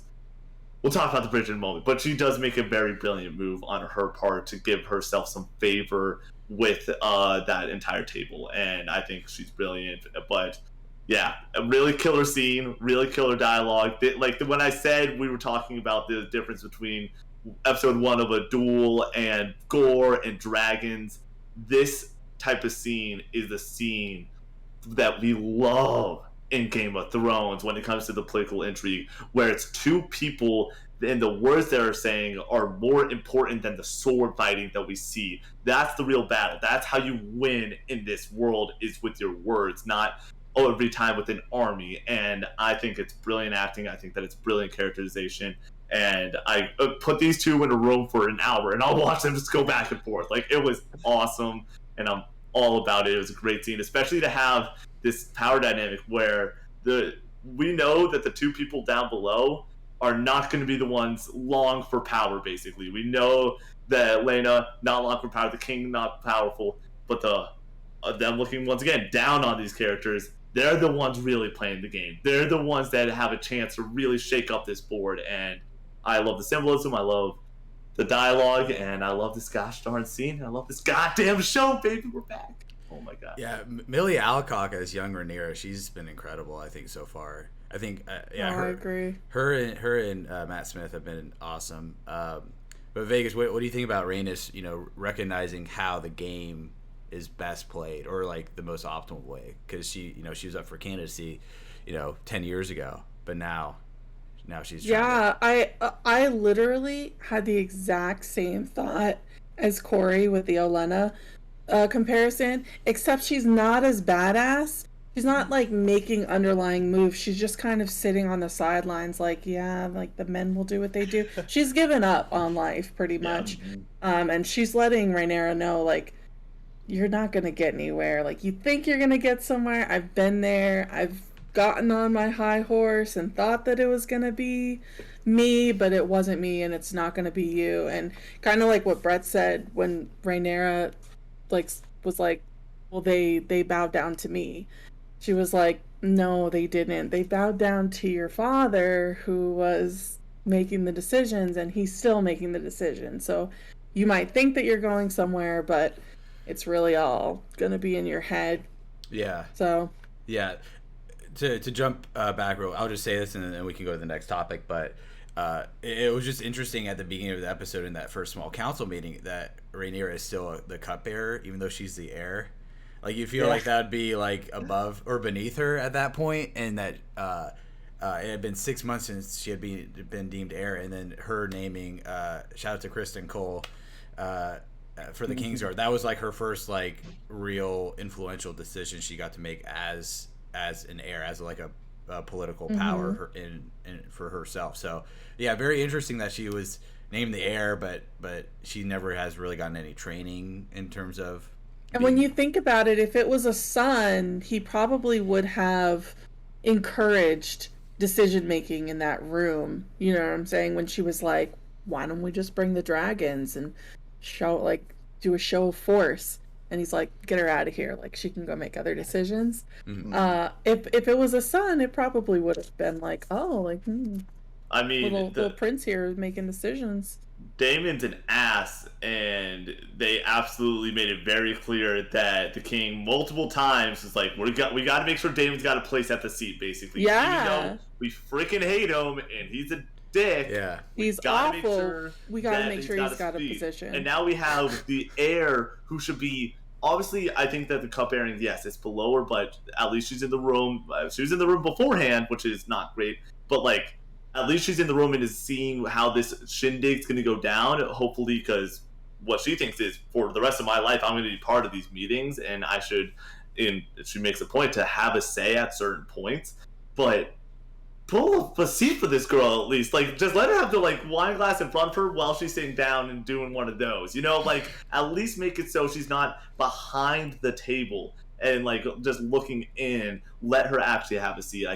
We'll talk about the bridge in a moment, but she does make a very brilliant move on her part to give herself some favor with that entire table, and I think she's brilliant. But yeah, a really killer scene, really killer dialogue. Like when I said we were talking about the difference between episode 1 of a duel and gore and dragons, this type of scene is the scene that we love in Game of Thrones when it comes to the political intrigue, where it's two people and the words they're saying are more important than the sword fighting that we see. That's the real battle. That's how you win in this world, is with your words, not every time with an army. And I think it's brilliant acting. I think that it's brilliant characterization. And I put these two in a room for an hour and I'll watch them just go back and forth. Like, it was awesome, and I'm all about it. It was a great scene, especially to have this power dynamic where we know that the two people down below are not going to be the ones long for power, basically. We know that Lena, not long for power, the king, not powerful, but them looking, once again, down on these characters, they're the ones really playing the game. They're the ones that have a chance to really shake up this board, and I love the symbolism, I love the dialogue, and I love this gosh darn scene. I love this goddamn show, baby. We're back. Oh my god. Yeah, Millie Alcock as young Rhaenyra, she's been incredible, I think, so far. I think, I agree. Her and Matt Smith have been awesome. But Vegas, what do you think about Rhaenys? Recognizing how the game is best played, or like the most optimal way, because she was up for candidacy, 10 years ago, but now she's I literally had the exact same thought as Corey with the Olenna comparison, except she's not as badass. She's not like making underlying moves. She's just kind of sitting on the sidelines, like, yeah, like the men will do what they do. She's given up on life pretty much. And she's letting Rhaenyra know, like, you're not gonna get anywhere. Like, you think you're gonna get somewhere. I've been there. I've gotten on my high horse and thought that it was gonna be me, but it wasn't me, and it's not gonna be you. And kind of like what Brett said when Rhaenyra was like, well, they bowed down to me. She was like, no, they didn't. They bowed down to your father, who was making the decisions, and he's still making the decisions. So you might think that you're going somewhere, but it's really all gonna be in your head. Yeah. So. Yeah. To jump back real, I'll just say this and then we can go to the next topic. But it was just interesting at the beginning of the episode in that first small council meeting that Rhaenyra is still the cupbearer, even though she's the heir. Like you feel like that would be like above or beneath her at that point, and that it had been 6 months since she had been deemed heir, and then her naming shout out to Kristen Cole for the Kingsguard. That was like her first like real influential decision she got to make as an heir, as like a political power in for herself. So yeah, very interesting that she was named the heir, but she never has really gotten any training in terms of. And when you think about it, if it was a son, he probably would have encouraged decision making in that room. You know what I'm saying? When she was like, "Why don't we just bring the dragons and do a show of force?" And he's like, "Get her out of here. Like she can go make other decisions." If it was a son, it probably would have been like, "Oh, like I mean, little prince here making decisions." Daemon's an ass, and they absolutely made it very clear that the king multiple times was like, we got to make sure Daemon's got a place at the seat, basically. Yeah. Even though we freaking hate him and he's a dick. Yeah. He's awful. We gotta make sure he's got a position. And now we have the heir who should be. Obviously, I think that the cup airing, yes, it's below her, but at least she's in the room. She was in the room beforehand, which is not great. But like, at least she's in the room and is seeing how this shindig's going to go down, hopefully, because what she thinks is, for the rest of my life, I'm going to be part of these meetings, and I should, and she makes a point to have a say at certain points. But pull a seat for this girl, at least. Like, just let her have the, like, wine glass in front of her while she's sitting down and doing one of those. You know, like, at least make it so she's not behind the table and, like, just looking in. Let her actually have a seat.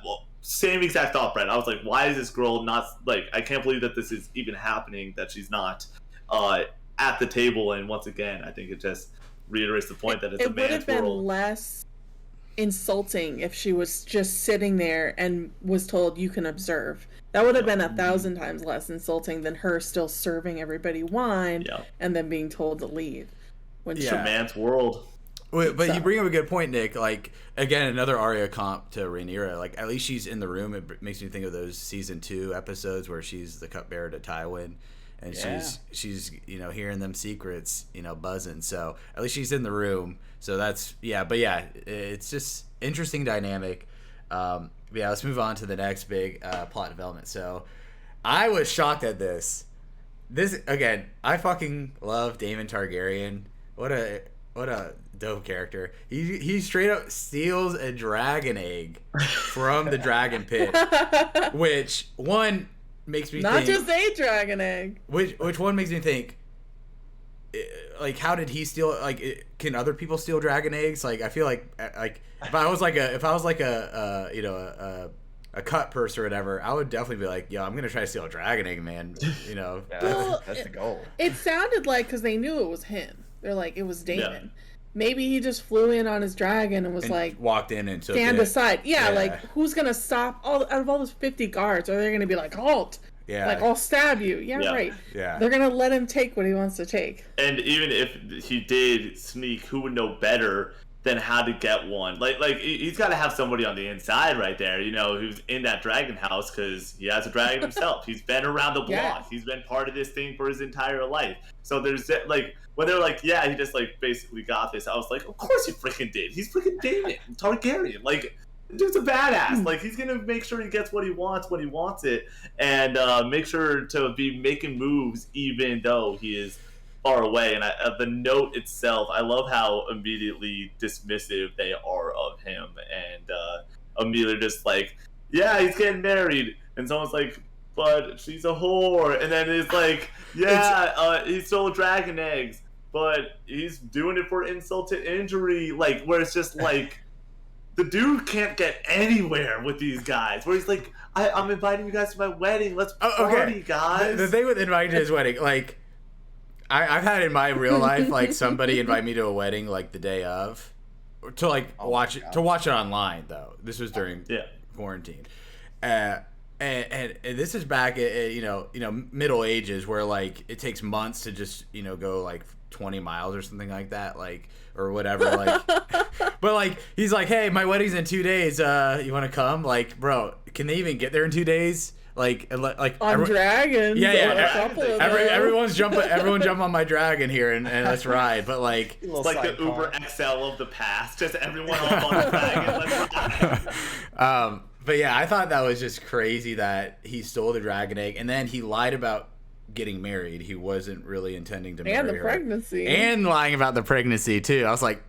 Well, same exact thought, Brett. I was like, why is this girl not, like, I can't believe that this is even happening, that she's not at the table. And once again, I think it just reiterates the point that it's a man's world. It would have been less insulting if she was just sitting there and was told, you can observe. That would have been 1,000 times less insulting than her still serving everybody wine and then being told to leave. It's a man's world. Wait, but you bring up a good point, Nick. Like, again, another Arya comp to Rhaenyra. Like, at least she's in the room. It makes me think of those season 2 episodes where she's the cupbearer to Tywin, and she's hearing them secrets, buzzing. So at least she's in the room. So that's it's just interesting dynamic. Let's move on to the next big plot development. So I was shocked at this. This again, I fucking love Daemon Targaryen. What a dope character. He straight up steals a dragon egg from the dragon pit, which one makes me not think, just a dragon egg. Which one makes me think, like, how did he steal? Like, can other people steal dragon eggs? Like, I feel like if I was like a cut purse or whatever, I would definitely be like, yo, I'm gonna try to steal a dragon egg, man. That's the goal. It sounded like, because they knew it was him. They're like, it was Daemon. Yeah. Maybe he just flew in on his dragon and was like, walked in and took stand it. aside. Yeah, like, who's gonna stop out of all those 50 guards? Are they gonna be like, halt? Yeah. Like, I'll stab you. Yeah, right. Yeah. They're gonna let him take what he wants to take. And even if he did sneak, who would know better than how to get one? Like he's got to have somebody on the inside right there, who's in that dragon house, because he has a dragon himself. He's been around the block. Yes. He's been part of this thing for his entire life. So there's like, when they're like, yeah, he just like basically got this, I was like, of course he freaking did. He's freaking Daemon Targaryen. Like, the dude's a badass. Like, he's gonna make sure he gets what he wants when he wants it, and make sure to be making moves even though he is far away. And the note itself, I love how immediately dismissive they are of him, and immediately just like, yeah, he's getting married, and someone's like, but she's a whore, and then it's like, he stole dragon eggs, but he's doing it for insult to injury, like, where it's just like, the dude can't get anywhere with these guys, where he's like, I'm inviting you guys to my wedding, let's party, guys. The thing with inviting to his wedding, like, I've had in my real life, like, somebody invite me to a wedding, like, the day of, to, like, watch it online, though. This was during quarantine. And this is back at, Middle Ages, where, like, it takes months to just, go, like, 20 miles or something like that, like, or whatever, like, but, like, he's like, hey, my wedding's in 2 days, you want to come? Like, bro, can they even get there in 2 days? like on dragons. Everyone jump on my dragon here and let's ride. But like, it's like the Uber XL of the past, just everyone up on the dragon. Let's ride. But yeah, I thought that was just crazy that he stole the dragon egg and then he lied about getting married. He wasn't really intending to marry her. And the pregnancy. And lying about the pregnancy too. I was like,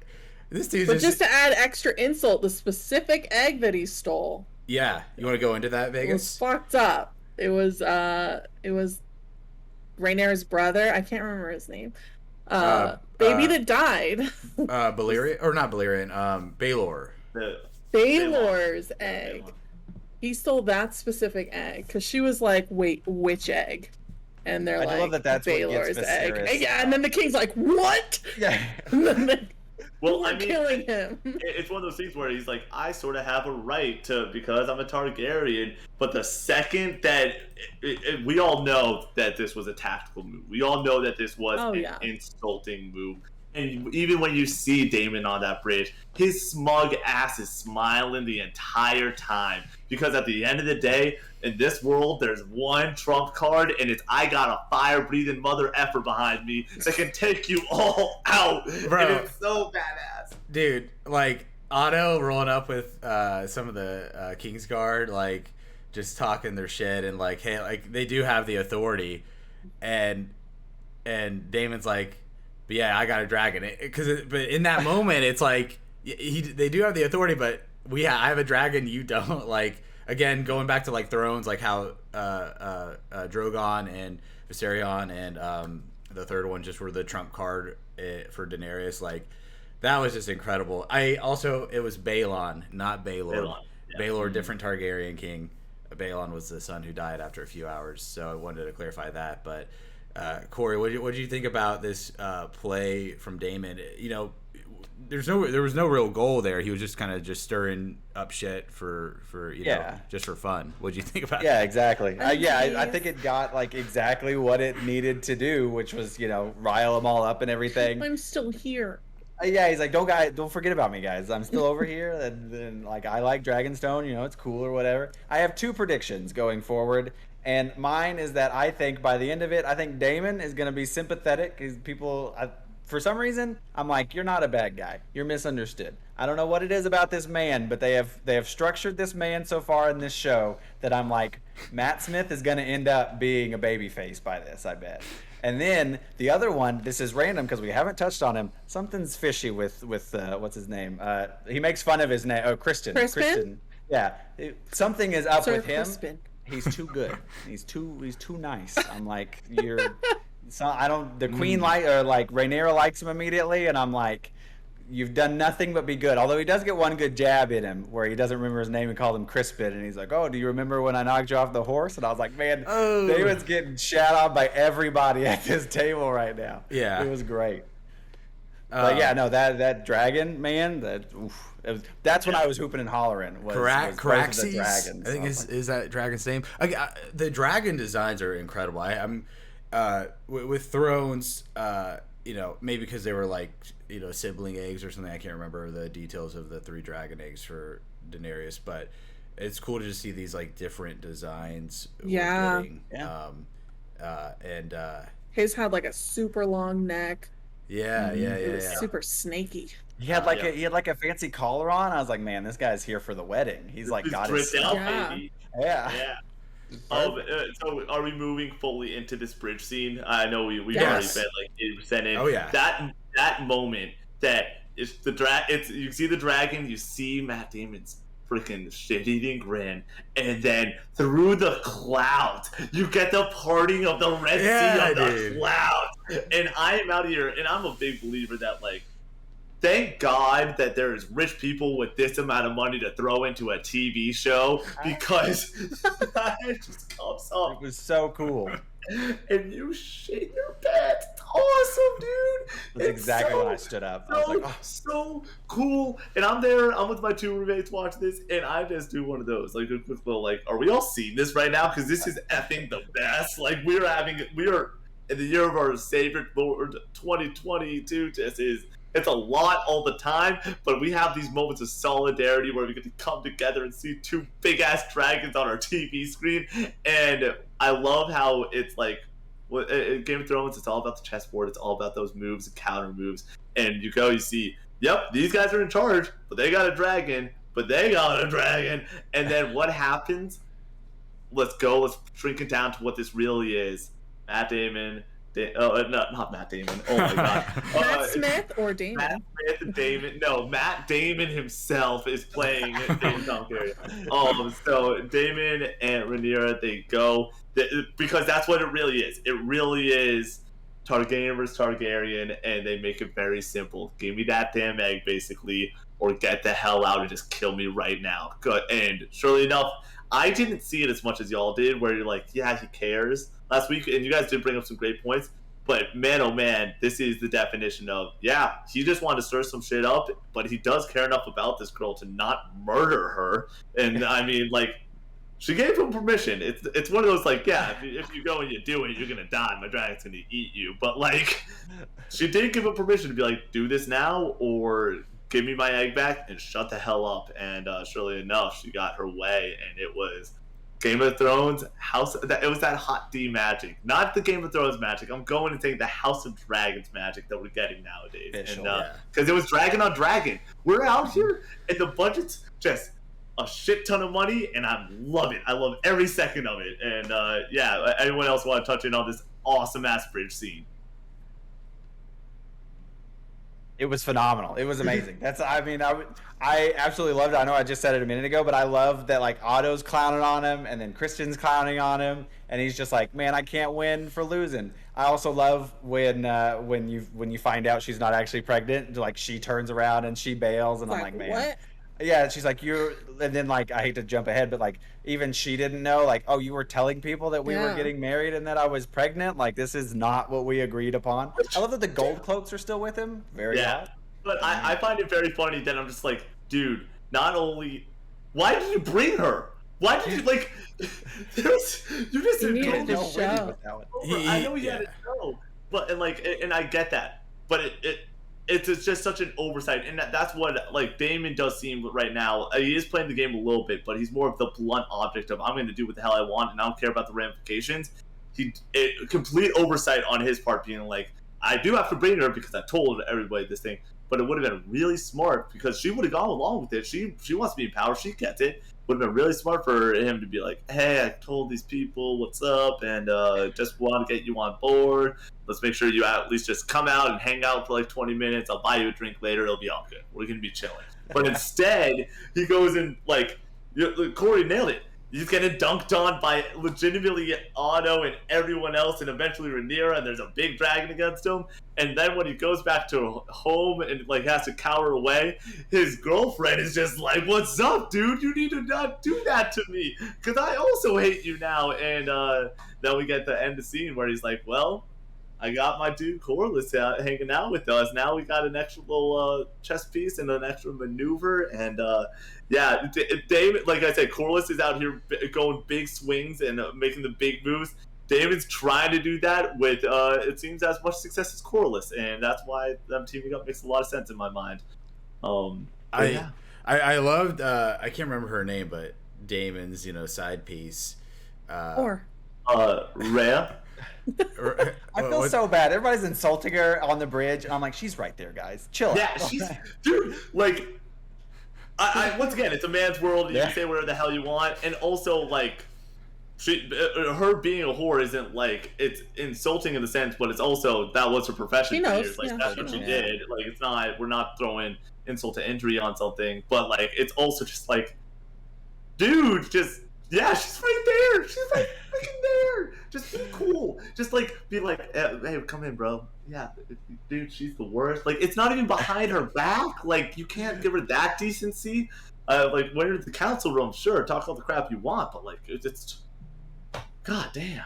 this dude's But just to add extra insult, the specific egg that he stole. Yeah. You want to go into that, Vegas? It was fucked up. It was Rhaenyra's brother. I can't remember his name. Baby that died. Balerion, or not Balerion, Baelor. Baelor's egg. He stole that specific egg because she was like, "Wait, which egg?" And they're I like, love that's "Baelor's what egg." Viserys. Yeah, and then the king's like, "What?" Yeah. And then they Well, killing him. It's one of those things where he's like, I sort of have a right to, because I'm a Targaryen. But the second that we all know that this was a tactical move, we all know that this was an insulting move. And even when you see Daemon on that bridge, his smug ass is smiling the entire time. Because at the end of the day, in this world, there's one trump card, and it's I got a fire-breathing mother effer behind me that can take you all out. Bro. And it's so badass. Dude, like, Otto rolling up with some of the Kingsguard, like, just talking their shit, and like, hey, like, they do have the authority. And Daemon's like, but yeah, I got a dragon. But in that moment, it's like they do have the authority, but I have a dragon, you don't. Like, again, going back to like Thrones, like how Drogon and Viserion and the third one just were the trump card for Daenerys. Like, that was just incredible. It was Balon, not Baelor. Baelor, different Targaryen king. Balon was the son who died after a few hours. So I wanted to clarify that, but. Corey, what did you think about this play from Daemon? You know, there was no real goal there. He was just kind of just stirring up shit for know, just for fun. What did you think about that? Yeah, exactly. I think it got like exactly what it needed to do, which was, you know, rile them all up and everything. I'm still here. Yeah, he's like, don't forget about me, guys. I'm still over here, and like I like Dragonstone. You know, it's cool or whatever. I have 2 predictions going forward. And mine is that I think by the end of it, I think Daemon is going to be sympathetic because for some reason, I'm like, you're not a bad guy. You're misunderstood. I don't know what it is about this man, but they have structured this man so far in this show that I'm like, Matt Smith is going to end up being a babyface by this, I bet. And then the other one, this is random because we haven't touched on him. Something's fishy with what's his name? He makes fun of his name. Oh, Kristen. Yeah, something is up with him. Crispin. He's too good. He's too nice. I'm like, the queen Rhaenyra likes him immediately, and I'm like, you've done nothing but be good. Although he does get one good jab in him where he doesn't remember his name and called him Crispin, and he's like, oh, do you remember when I knocked you off the horse? And I was like, man, Damon's getting shat on by everybody at this table right now. Yeah. It was great. But yeah, no, that dragon, man, that's when I was hooping and hollering. Caraxes, I think is that dragon's name. The dragon designs are incredible. I'm with Thrones, you know, maybe because they were like, you know, sibling eggs or something. I can't remember the details of the 3 dragon eggs for Daenerys, but it's cool to just see these like different designs. Yeah. And his had like a super long neck. Yeah. It was super snaky. He had like a fancy collar on. I was like, man, this guy's here for the wedding. He's like got his baby. Yeah. So are we moving fully into this bridge scene? I know we've already been like 80% in. Oh yeah. That moment that is you see the dragon, you see Matt Damon's freaking shit-eating grin, and then through the clouds, you get the parting of the Red Sea of the clouds. And I am out here, and I'm a big believer that, like, thank God that there's rich people with this amount of money to throw into a TV show, because it just comes up. It was so cool. And you shit your pants. It's awesome, dude. That's exactly when I stood up. I was like, oh. So cool. And I'm there. I'm with my 2 roommates watching this, and I just do one of those, like a quick little, like, are we all seeing this right now? Because this is effing the best. Like, we are in the year of our Savior Lord 2022. Just is It's a lot all the time, but we have these moments of solidarity where we get to come together and see two big ass dragons on our TV screen. And I love how it's like, in Game of Thrones, it's all about the chessboard. It's all about those moves and counter moves. And you see, yep, these guys are in charge, but they got a dragon, And then what happens? Let's shrink it down to what this really is. Matt Damon. Not Matt Damon. Oh my god. Matt Smith or Damon? Matt Smith and Damon. No, Matt Damon himself is playing Damon Targaryen. So Damon and Rhaenyra, they go because that's what it really is. It really is Targaryen versus Targaryen, and they make it very simple. Give me that damn egg, basically, or get the hell out and just kill me right now. Good. And surely enough, I didn't see it as much as y'all did, where you're like, yeah, he cares. Last week, and you guys did bring up some great points, but man, oh man, this is the definition of, yeah, he just wanted to stir some shit up, but he does care enough about this girl to not murder her. And I mean, like, she gave him permission. It's one of those, like, yeah, if you go and you do it, you're gonna die. My dragon's gonna eat you. But, like, she did give him permission to be like, do this now, or give me my egg back and shut the hell up. And surely enough, she got her way, and it was Game of Thrones it was that hot D magic, not the Game of Thrones magic. I'm going to take the House of Dragons magic that we're getting nowadays, because it was dragon on dragon. We're out here, and the budget's just a shit ton of money, and I love it. I love every second of it. And anyone else want to touch in on this awesome ass bridge scene? It was phenomenal. It was amazing. I absolutely loved it. I know I just said it a minute ago, but I love that, like, Otto's clowning on him, and then Christian's clowning on him, and he's just like, man, I can't win for losing. I also love when you find out she's not actually pregnant, like, she turns around and she bails, and I'm like, man. What? Yeah, she's like, and then, like, I hate to jump ahead, but, like, even she didn't know, like, oh, you were telling people that we were getting married and that I was pregnant? Like, this is not what we agreed upon. I love that the gold cloaks are still with him. Very odd. But I find it very funny that I'm just like, dude, not only, why did you bring her? Why did you, like, you just needed to show. I know he had to show, but, and I get that, but it's just such an oversight, and that's what, like, Daemon does seem right now. He is playing the game a little bit, but he's more of the blunt object of, I'm going to do what the hell I want, and I don't care about the ramifications. Complete oversight on his part, being like, I do have to bring her because I told everybody this thing, but it would have been really smart because she would have gone along with it. She wants to be in power. She gets it. Would have been really smart for him to be like, hey, I told these people what's up, and just want to get you on board. Let's make sure you at least just come out and hang out for like 20 minutes. I'll buy you a drink later. It'll be all good. We're going to be chilling. But instead, he goes and, like, Corey nailed it. He's getting dunked on by legitimately Otto and everyone else, and eventually Rhaenyra, and there's a big dragon against him. And then when he goes back to home and, like, has to cower away, his girlfriend is just like, what's up, dude? You need to not do that to me, because I also hate you now. And then we get the end of the scene where he's like, well, I got my dude Corlys hanging out with us. Now we got an extra little chess piece and an extra maneuver. And Daemon, like I said, Corlys is out here going big swings and making the big moves. Daemon's trying to do that with, it seems, as much success as Corlys. And that's why them teaming up makes a lot of sense in my mind. I loved, I can't remember her name, but Daemon's, side piece. Rhea. I feel so bad. Everybody's insulting her on the bridge, and I'm like, she's right there, guys. Chill out. Yeah, she's dude. Like, I once again, it's a man's world. You can say whatever the hell you want, and also, like, her being a whore isn't, like, it's insulting in the sense, but it's also that was her profession. She knows. Like, that's what she did. Like, it's not. We're not throwing insult to injury on something, but, like, it's also just like, dude, just. Yeah, she's right there. She's like freaking there. Just be cool. Just, like, be like, hey, come in, bro. Yeah, dude, she's the worst. Like, it's not even behind her back. Like, you can't give her that decency. Like, when you're in the council room, sure, talk all the crap you want, but, like, it's god damn.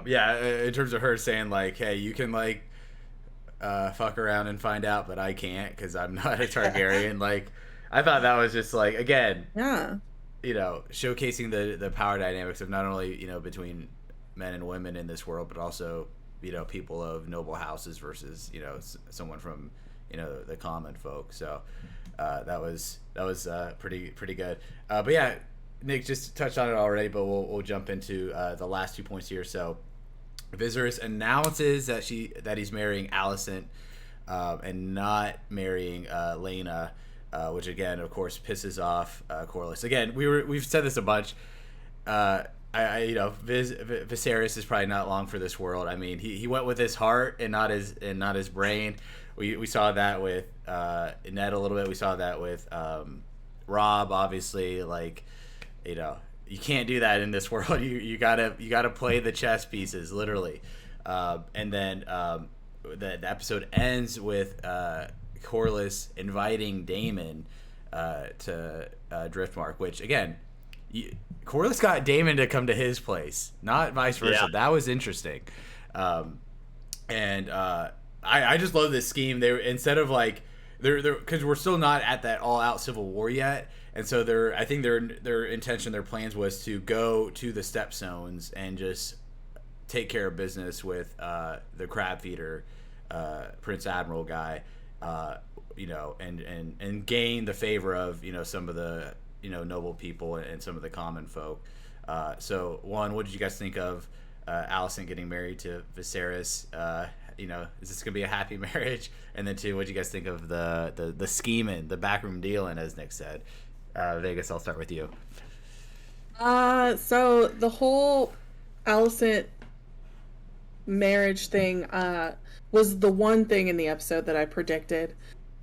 In terms of her saying, like, hey, you can, like, fuck around and find out, but I can't because I'm not a Targaryen. Like, I thought that was just, like, again. Yeah. Showcasing the power dynamics of not only, between men and women in this world, but also people of noble houses versus someone from the common folk. So that was pretty good. But yeah, Nick just touched on it already, but we'll jump into the last 2 points here. So Viserys announces that he's marrying Alicent and not marrying Laena, which again, of course, pisses off Corlys. Again, we've said this a bunch. Viserys is probably not long for this world. I mean, he went with his heart and not his brain. We saw that with Ned a little bit. We saw that with Rob, obviously. Like, you can't do that in this world. You gotta play the chess pieces, literally. And then the episode ends with Corlys inviting Daemon to Driftmark, which again, Corlys got Daemon to come to his place, not vice versa. Yeah. That was interesting. And I just love this scheme. They instead of like they're because we're still not at that all out civil war yet. And so I think their intention, their plans was to go to the Stepstones and just take care of business with the crab feeder, Prince Admiral guy, and gain the favor of some of the noble people and some of the common folk. So one, what did you guys think of Alicent getting married to Viserys? Is this gonna be a happy marriage? And then two, what did you guys think of the scheming, the backroom dealing, as Nick said? Vegas, I'll start with you. So the whole Alicent marriage thing was the one thing in the episode that I predicted.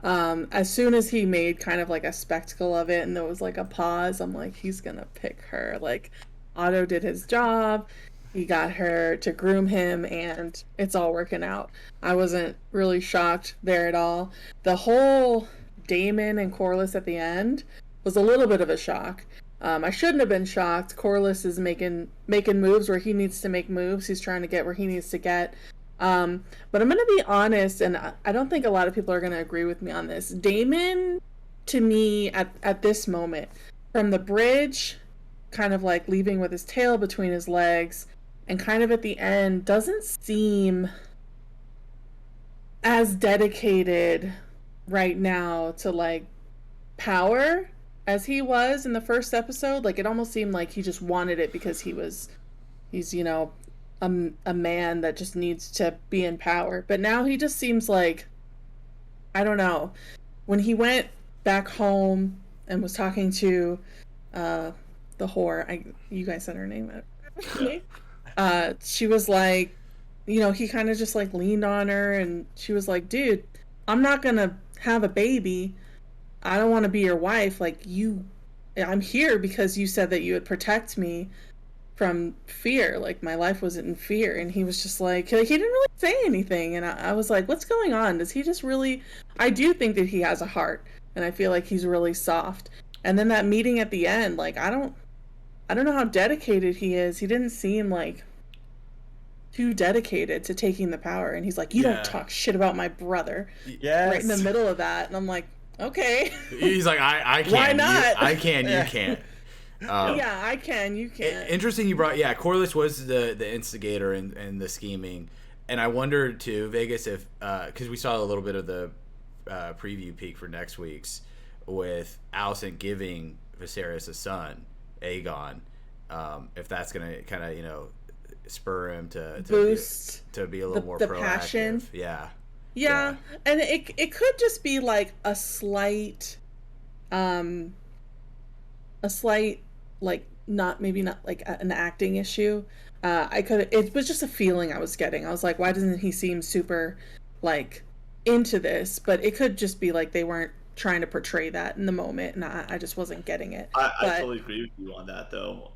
As soon as he made kind of like a spectacle of it and there was like a pause, I'm like, he's gonna pick her. Like, Otto did his job. He got her to groom him and it's all working out. I wasn't really shocked there at all. The whole Daemon and Corlys at the end was a little bit of a shock. I shouldn't have been shocked. Corlys is making moves where he needs to make moves. He's trying to get where he needs to get. But I'm going to be honest, and I don't think a lot of people are going to agree with me on this. Daemon, to me, at this moment, from the bridge, kind of like leaving with his tail between his legs, and kind of at the end, doesn't seem as dedicated right now to like power as he was in the first episode. Like, it almost seemed like he just wanted it because he's a man that just needs to be in power. But now he just seems like, I don't know, when he went back home and was talking to the whore, you guys said her name. She was like, he kind of just like leaned on her and she was like, dude, I'm not gonna have a baby. I don't want to be your wife. Like, I'm here because you said that you would protect me from fear. Like, my life wasn't in fear. And he was just like, he didn't really say anything. And I was like, what's going on? Does he just really, I do think that he has a heart and I feel like he's really soft. And then that meeting at the end, like, I don't know how dedicated he is. He didn't seem like too dedicated to taking the power. And he's like, you don't talk shit about my brother. Yes. Right in the middle of that. And I'm like, okay. He's like, I can't. Why not? I can, you can't. Yeah, I can, you can't. Interesting you brought, Corlys was the instigator and the scheming. And I wondered too, Vegas, if, because we saw a little bit of the preview peek for next week's with Alicent giving Viserys a son, Aegon, if that's going to kind of, spur him to boost to be a little more the proactive. passion. Yeah, and it could just be like a slight like maybe not like an acting issue. It was just a feeling I was getting. I was like, why doesn't he seem super like into this? But it could just be like they weren't trying to portray that in the moment, and I just wasn't getting it. I totally agree with you on that, though.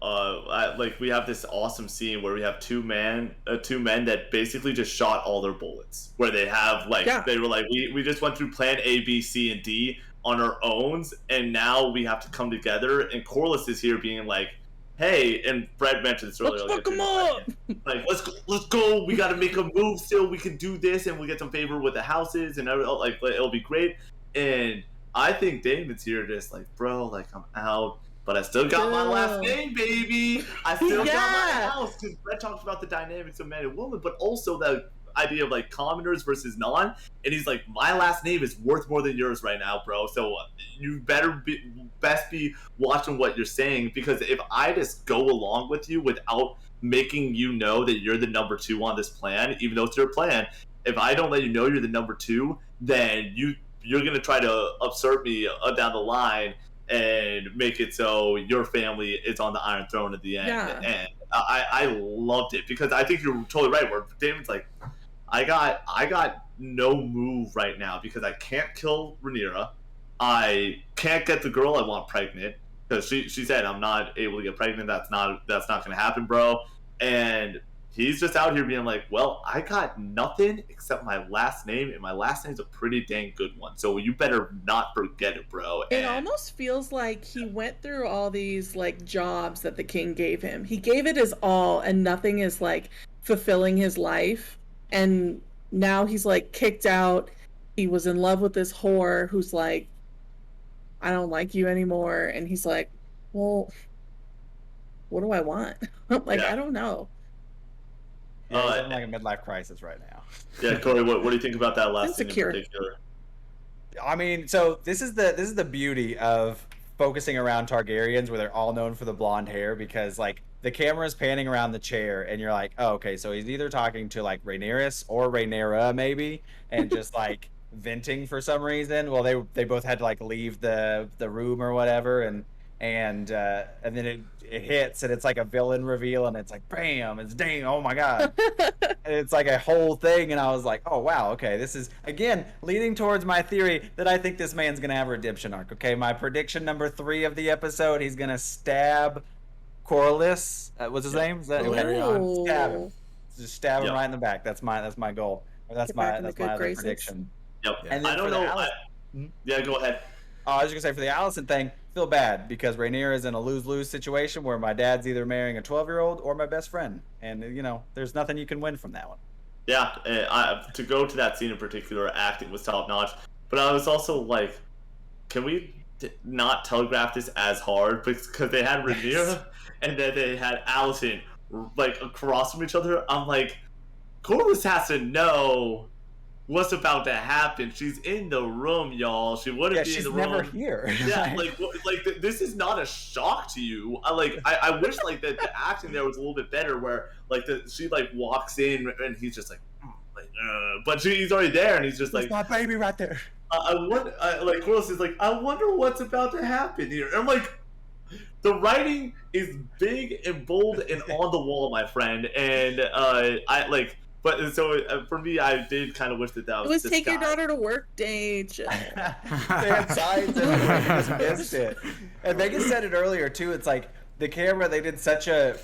We have this awesome scene where we have two men that basically just shot all their bullets. Where they have they were like, we just went through plan A, B, C, and D on our own, and now we have to come together. And Corlys is here being like, hey, and Fred mentioned this earlier. Let's fuck him up. Like, let's go. We got to make a move. Still, we can do this, and we get some favor with the houses, and it'll be great. And I think Daemon's here just like, bro, like, I'm out. but I still got my last Still. name, baby. I still got my Yeah. house. Because Brett talks about the dynamics of man and woman, but also the idea of like commoners versus non. And he's like, my last name is worth more than yours right now, bro. So you best be watching what you're saying, because if I just go along with you without making you know that you're the number 2 on this plan, even though it's your plan, if I don't let you know you're the number 2, then you're gonna try to usurp me down the line and make it so your family is on the Iron Throne at the end. Yeah. And I loved it, because I think you're totally right. Where Damon's like, I got no move right now because I can't kill Rhaenyra. I can't get the girl I want pregnant, because she said I'm not able to get pregnant. That's not gonna happen, bro. And he's just out here being like, well, I got nothing except my last name, and my last name's a pretty dang good one. So you better not forget it, bro. It almost feels like he went through all these like jobs that the king gave him. He gave it his all, and nothing is like fulfilling his life. And now he's like kicked out. He was in love with this whore who's like, I don't like you anymore. And he's like, well, what do I want? Like, Yeah. I don't know. Yeah, he's having like a midlife crisis right now. Yeah, Corey, what do you think about that last scene in Insecure. particular? I mean, so this is the beauty of focusing around Targaryens, where they're all known for the blonde hair, because like the camera's panning around the chair, and you're like, oh, okay, so he's either talking to like Rhaenyra or Rhaenyra maybe, and just like venting for some reason. Well, they both had to like leave the room or whatever, and then it hits, and it's like a villain reveal, and it's like bam, it's dang, oh my god. And it's like a whole thing, and I was like, oh wow, okay, this is again leading towards my theory that I think this man's gonna have a redemption arc. Okay, my prediction number 3 of the episode, he's gonna stab Corlys. What's his name? Is that Ooh. Stab him. Just stab him Yep. right in the back. That's my goal. Or that's Get back my in the that's good my other graces. prediction. Yep. And then I don't for the know. Yeah, go ahead. I was just gonna say, for the Allison thing, feel bad because Rhaenyra is in a lose-lose situation where my dad's either marrying a 12-year-old or my best friend, and there's nothing you can win from that one. Yeah, to go to that scene in particular, acting was top notch. But I was also like, can we not telegraph this as hard? Because they had Rhaenyra and then they had Allison like across from each other. I'm like, Corlys has to know what's about to happen. She's in the room, y'all. She wouldn't be in the room. She's never here. Yeah, this is not a shock to you. I wish like that the acting there was a little bit better, where like she like walks in and he's just like, but he's already there, and he's just like, my baby right there. I wonder, like Corlys is like, I wonder what's about to happen here. And I'm like, the writing is big and bold and on the wall, my friend, and I like. But so for me, I did kind of wish that was. It was this take your guy. daughter to work day. They had signs and you just missed it. And Vegas said it earlier too. It's like the camera, they did such a,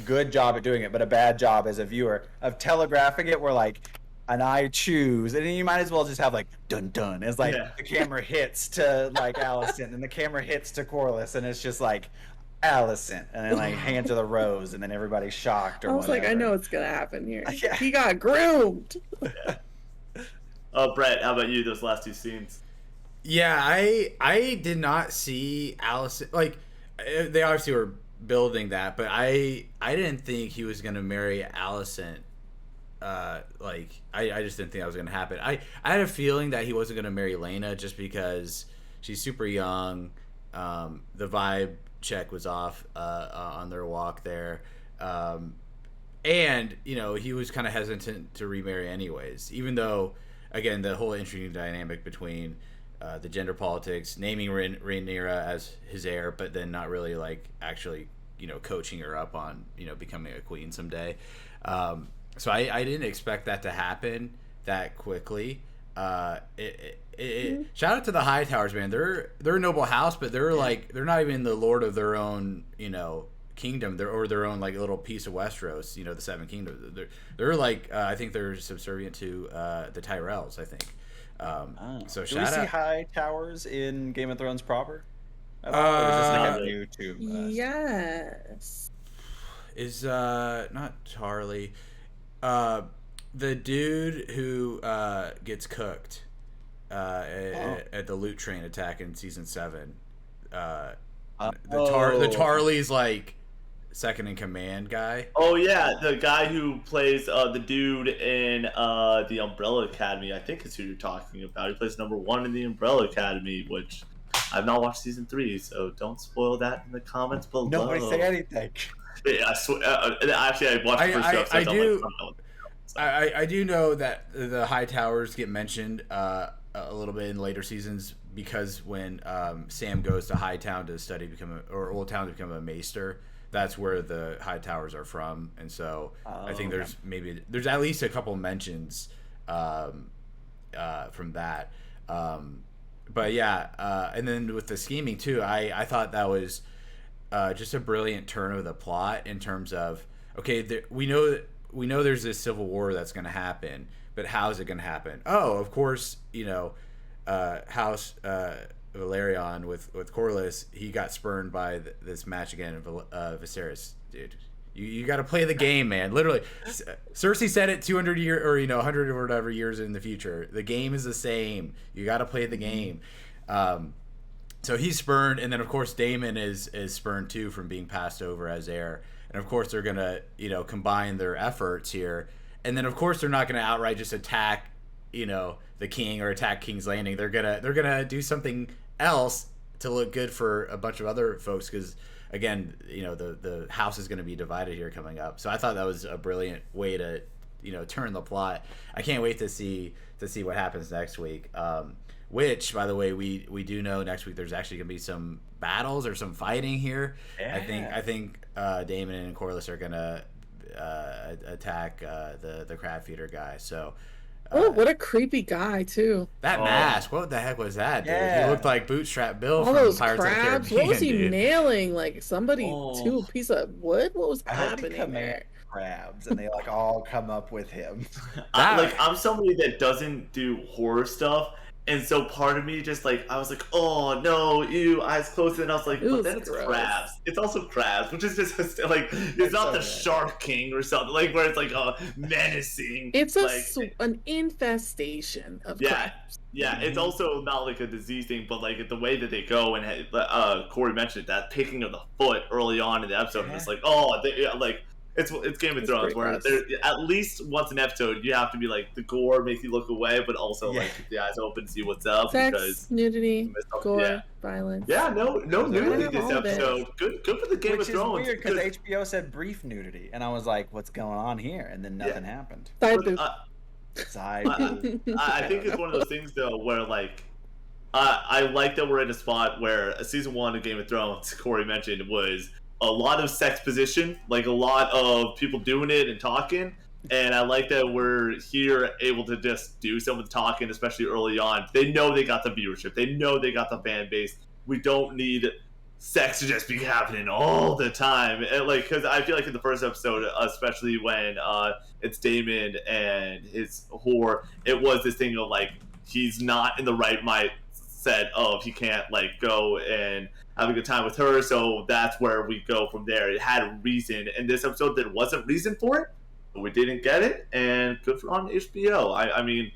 good job at doing it, but a bad job as a viewer of telegraphing it, where like, and I choose, and you might as well just have like dun dun. It's like the camera hits to like Allison, and the camera hits to Corlys, and it's just like Allison, and then like hands her the rose, and then everybody's shocked or I was whatever. like, I know what's gonna happen here. Yeah. He got groomed. Brett, how about you? Those last 2 scenes. Yeah, I did not see Allison, like they obviously were building that, but I didn't think he was gonna marry Allison. I just didn't think that was gonna happen. I had a feeling that he wasn't gonna marry Lena just because she's super young. The vibe check was off on their walk there, and he was kind of hesitant to remarry anyways, even though again the whole interesting dynamic between the gender politics, naming Rhaenyra as his heir, but then not really like actually coaching her up on becoming a queen someday. So I didn't expect that to happen that quickly. Shout out to the Hightowers, man. They're a noble house, but they're not even the lord of their own kingdom, or their own like little piece of Westeros. The Seven Kingdoms. They're like I think they're subservient to the Tyrells. I think. So do we see high towers in Game of Thrones proper? Or is this like a YouTube? Yes. Is not Charlie. The dude who gets cooked at the loot train attack in season 7. The Tarly's like second in command guy. Oh yeah, the guy who plays the dude in the Umbrella Academy, I think is who you're talking about. He plays number 1 in the Umbrella Academy, which I've not watched season 3, so don't spoil that in the comments below. Nobody say anything. Yeah, I swear. Actually, I watched the first episode. I do know that the High Towers get mentioned a little bit in later seasons because when Sam goes to Hightown to study or Old Town to become a maester, that's where the High Towers are from, and so I think there's at least a couple mentions from that. But yeah, and then with the scheming too, I thought that was just a brilliant turn of the plot in terms of we know there's this civil war that's going to happen, but how is it going to happen? Oh, of course, House Valerion with Corlys, he got spurned by this match again, Viserys, dude. You got to play the game, man. Literally, Cersei said it 200 years or 100 or whatever years in the future. The game is the same. You got to play the game. So he's spurned, and then of course Daemon is spurned too from being passed over as heir. And of course they're gonna combine their efforts here. And then of course they're not gonna outright just attack the king or attack King's Landing. They're gonna do something else to look good for a bunch of other folks because again the house is gonna be divided here coming up. So I thought that was a brilliant way to turn the plot. I can't wait to see what happens next week. Which, by the way, we do know next week there's actually gonna be some battles or some fighting here. Yeah. I think Daemon and Corlys are gonna attack the crab feeder guy. So. What a creepy guy too. That mask, what the heck was that, dude? Yeah. He looked like Bootstrap Bill all from those Pirates crabs. of the Caribbean. What was he dude. nailing? Like somebody to a piece of wood? What was happening there? Crabs, and they like all come up with him. I'm somebody that doesn't do horror stuff. And so part of me just I was like, oh no, ew, eyes closed, and I was like, but then it's gross. crabs. It's also crabs, which is just it's not the Shark King or something where it's menacing. It's an infestation of crabs. Yeah, it's also not a disease thing, but the way that they go and Corey mentioned that picking of the foot early on in the episode, and it's it's Game of Thrones where at least once an episode you have to be the gore makes you look away, but also keep the eyes open, see what's up. Sex, because nudity, gore, violence. Yeah, no nudity this episode. Good for the Game of Thrones. Which is weird because HBO said brief nudity, and I was like, what's going on here? And then nothing happened. Side boob. I think it's one of those things though where I like that we're in a spot where season 1 of Game of Thrones, Corey mentioned, was a lot of sex position, a lot of people doing it and talking, and I like that we're here able to just do some of the talking, especially early on. They know they got the viewership, they know they got the fan base. We don't need sex to just be happening all the time, and because I feel in the first episode, especially when it's Daemon and his whore, it was this thing of he's not in the right mindset of he can't go and have a good time with her, so that's where we go from there. It had a reason, and this episode there wasn't reason for it, but we didn't get it, and good for on HBO. I mean,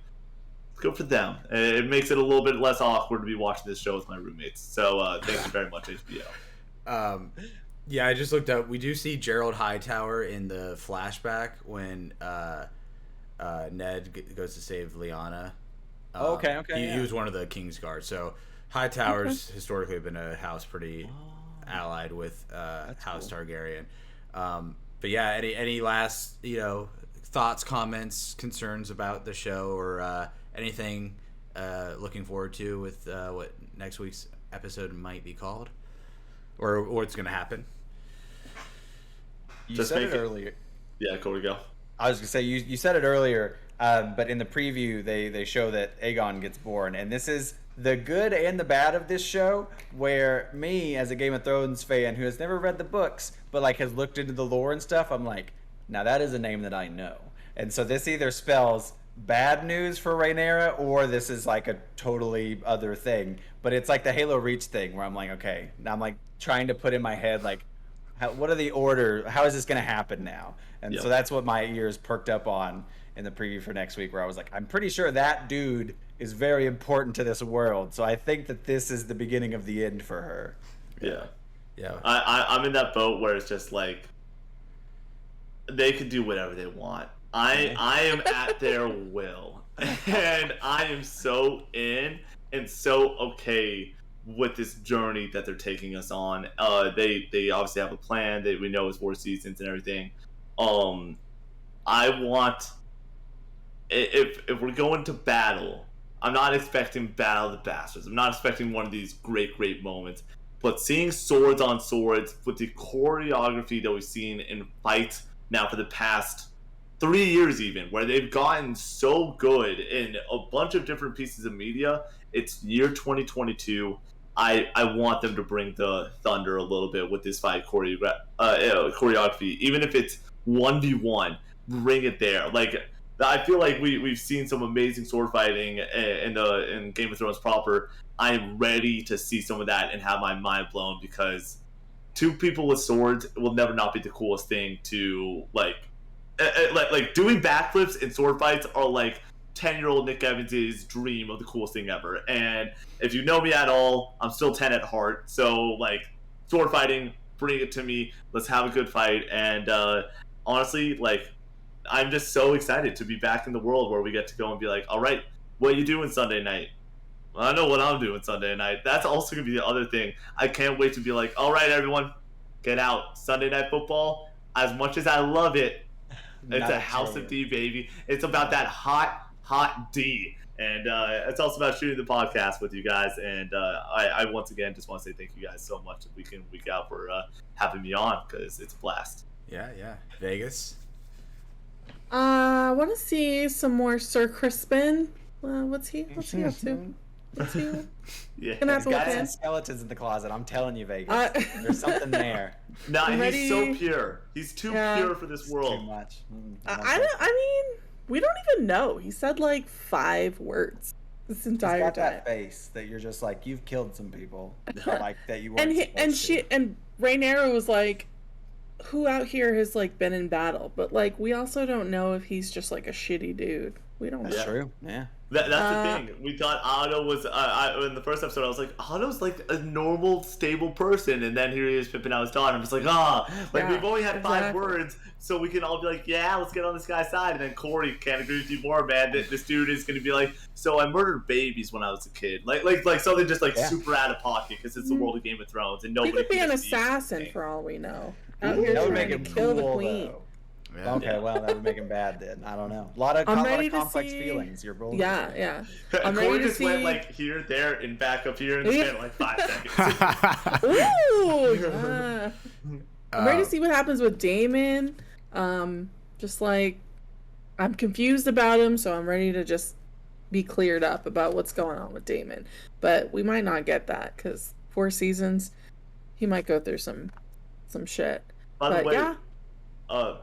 good for them. It makes it a little bit less awkward to be watching this show with my roommates. So thank you very much, HBO. Yeah, I just looked up. We do see Gerald Hightower in the flashback when Ned goes to save Lyanna. Okay. He was one of the King's Guard, so. Hightowers historically have been a house pretty allied with House cool. Targaryen. But yeah, any last thoughts, comments, concerns about the show or anything looking forward to with what next week's episode might be called or what's going to happen? You said it earlier. Yeah, Cody, go. I was going to say you said it earlier, but in the preview they show that Aegon gets born, and this is the good and the bad of this show, where me as a Game of Thrones fan who has never read the books but has looked into the lore and stuff, I'm like, now that is a name that I know. And so this either spells bad news for Rhaenyra or this is a totally other thing. But it's the Halo Reach thing where I'm okay, now I'm trying to put in my head what are the order, how is this going to happen now? And so that's what my ears perked up on in the preview for next week, where I was I'm pretty sure that dude is very important to this world. So I think that this is the beginning of the end for her. Yeah. Yeah. I'm in that boat where it's just like they can do whatever they want. I am at their will, and I am so in and so okay with this journey that they're taking us on. They obviously have a plan. We know it's 4 seasons and everything. I want if we're going to battle, I'm not expecting Battle of the Bastards. I'm not expecting one of these great moments. But seeing swords on swords with the choreography that we've seen in fights now for the past 3 years, even where they've gotten so good in a bunch of different pieces of media. It's year 2022. I want them to bring the thunder a little bit with this fight choreography, even if it's 1v1. Bring it there. Like I feel like we've seen some amazing sword fighting in Game of Thrones proper. I am ready to see some of that and have my mind blown, because two people with swords will never not be the coolest thing to like doing backflips in sword fights are like 10-year-old Nick Evans' dream of the coolest thing ever. And if you know me at all, I'm still 10 at heart. So like sword fighting, bring it to me. Let's have a good fight. And honestly, like I'm just so excited to be back in the world where we get to go and be like, all right, what are you doing Sunday night? Well, I know what I'm doing Sunday night. That's also going to be the other thing. I can't wait to be like, all right, everyone, get out. Sunday Night Football, as much as I love it, it's a House of D, baby. It's about that hot D. And it's also about shooting the podcast with you guys. And I once again just want to say thank you guys so much week in, week out for having me on, because it's a blast. Yeah. Vegas? I want to see some more Sir Crispin. What's he up to? What's he? Yeah, he's got some skeletons in the closet. I'm telling you, Vegas. There's something there. No, he's so pure. He's too pure for this world. Too much. I mean, we don't even know. He said like 5 words this entire got time. That face that you're just like, you've killed some people, like that you And weren't. and Rhaenyra was like, who out here has like been in battle? But like, we also don't know if he's just like a shitty dude. We don't know. That's true. Yeah. That's the thing. We thought Otto was. In the first episode, I was like, Otto's like a normal, stable person, and then here he is pimping out his daughter. I'm just like, we've only had 5 words, so we can all be like, yeah, let's get on this guy's side. And then Corey can't agree with you more, man. That this dude is going to be like, so I murdered babies when I was a kid, like something just like super out of pocket, because it's the world of Game of Thrones, and nobody. He could be an assassin assassin for all we know. Out here That would trying make to him kill cool, the queen. though. Yeah. Okay, well, that would make him bad then. I don't know. A lot of complex feelings. You're rolling. Yeah. I'm Corey ready to just see... went like here, there, and back up here in the span of like 5 seconds. Ooh, yeah. I'm ready to see what happens with Daemon. Just like, I'm confused about him, so I'm ready to just be cleared up about what's going on with Daemon. But we might not get that, because 4 seasons, he might go through some shit. By the way, yeah.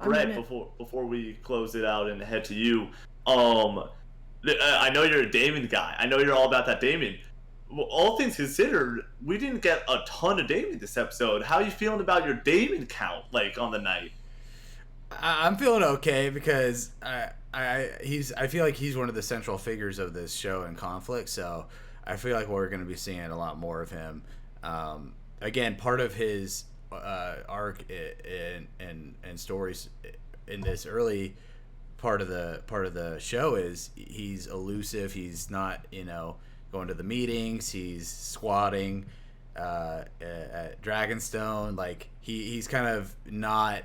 Brett, before we close it out and head to you, I know you're a Daemon guy. I know you're all about that Daemon. Well, all things considered, we didn't get a ton of Daemon this episode. How are you feeling about your Daemon count, like on the night? I'm feeling okay, because I feel like he's one of the central figures of this show in conflict. So I feel like we're going to be seeing a lot more of him. Again, part of his arc and stories in this early part of the show is he's elusive. He's not going to the meetings. He's squatting at Dragonstone. Like he's kind of not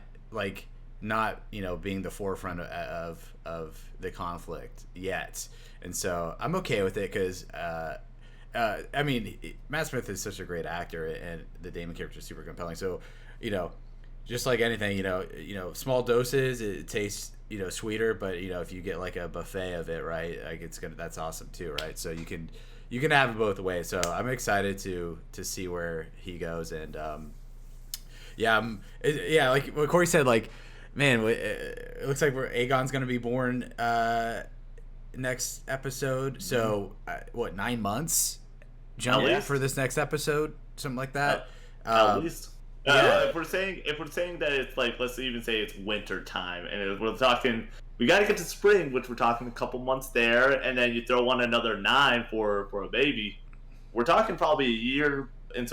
being the forefront of the conflict yet. And so I'm okay with it, because I mean, Matt Smith is such a great actor, and the Daemon character is super compelling. So, just like anything, small doses, it tastes, sweeter. But if you get like a buffet of it, right, like that's awesome too, right? So you can have it both ways. So I'm excited to see where he goes, and like what Corey said, like, man, it looks like Aegon's gonna be born next episode. So 9 months jump for this next episode, something like that. At least. If we're saying that it's like, let's even say it's winter time, and we're talking, we got to get to spring, which we're talking a couple months there, and then you throw on another 9 for a baby. We're talking probably a year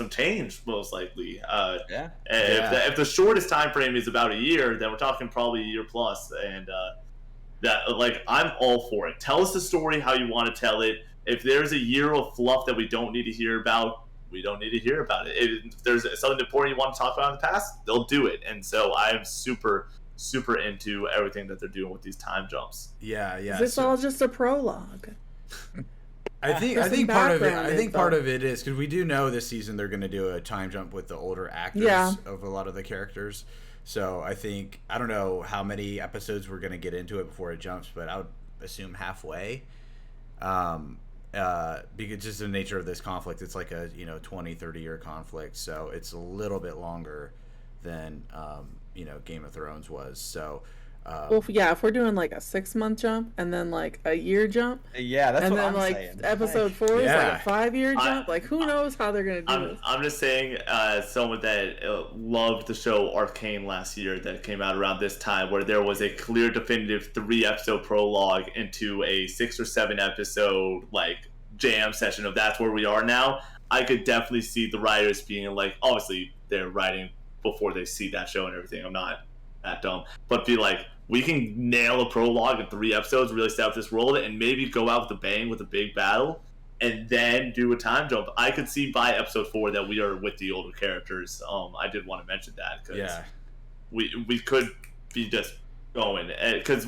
change most likely. Yeah. If the shortest time frame is about a year, then we're talking probably a year plus, and that like I'm all for it. Tell us the story how you want to tell it. If there's a year of fluff that we don't need to hear about, we don't need to hear about it. If there's something important you want to talk about in the past, they'll do it. And so I am super into everything that they're doing with these time jumps. Yeah. This all just a prologue. I think part of it is because we do know this season they're going to do a time jump with the older actors of a lot of the characters. So I don't know how many episodes we're going to get into it before it jumps, but I would assume halfway. Because just the nature of this conflict, it's like a 20-30 year conflict, so it's a little bit longer than Game of Thrones was. So if we're doing like a 6-month jump and then like a year jump, that's what I'm saying. And then episode 4 is like a 5-year jump. Like who knows how they're gonna do this? I'm just saying, someone that loved the show Arcane last year that came out around this time, where there was a clear, definitive 3-episode prologue into a 6 or 7 episode like jam session of that's where we are now. I could definitely see the writers being like, obviously they're writing before they see that show and everything. I'm not that dumb, but be like, we can nail a prologue in 3 episodes, really set up this world, and maybe go out with a bang with a big battle, and then do a time jump. I could see by episode 4 that we are with the older characters. I did want to mention that because we could be just going, because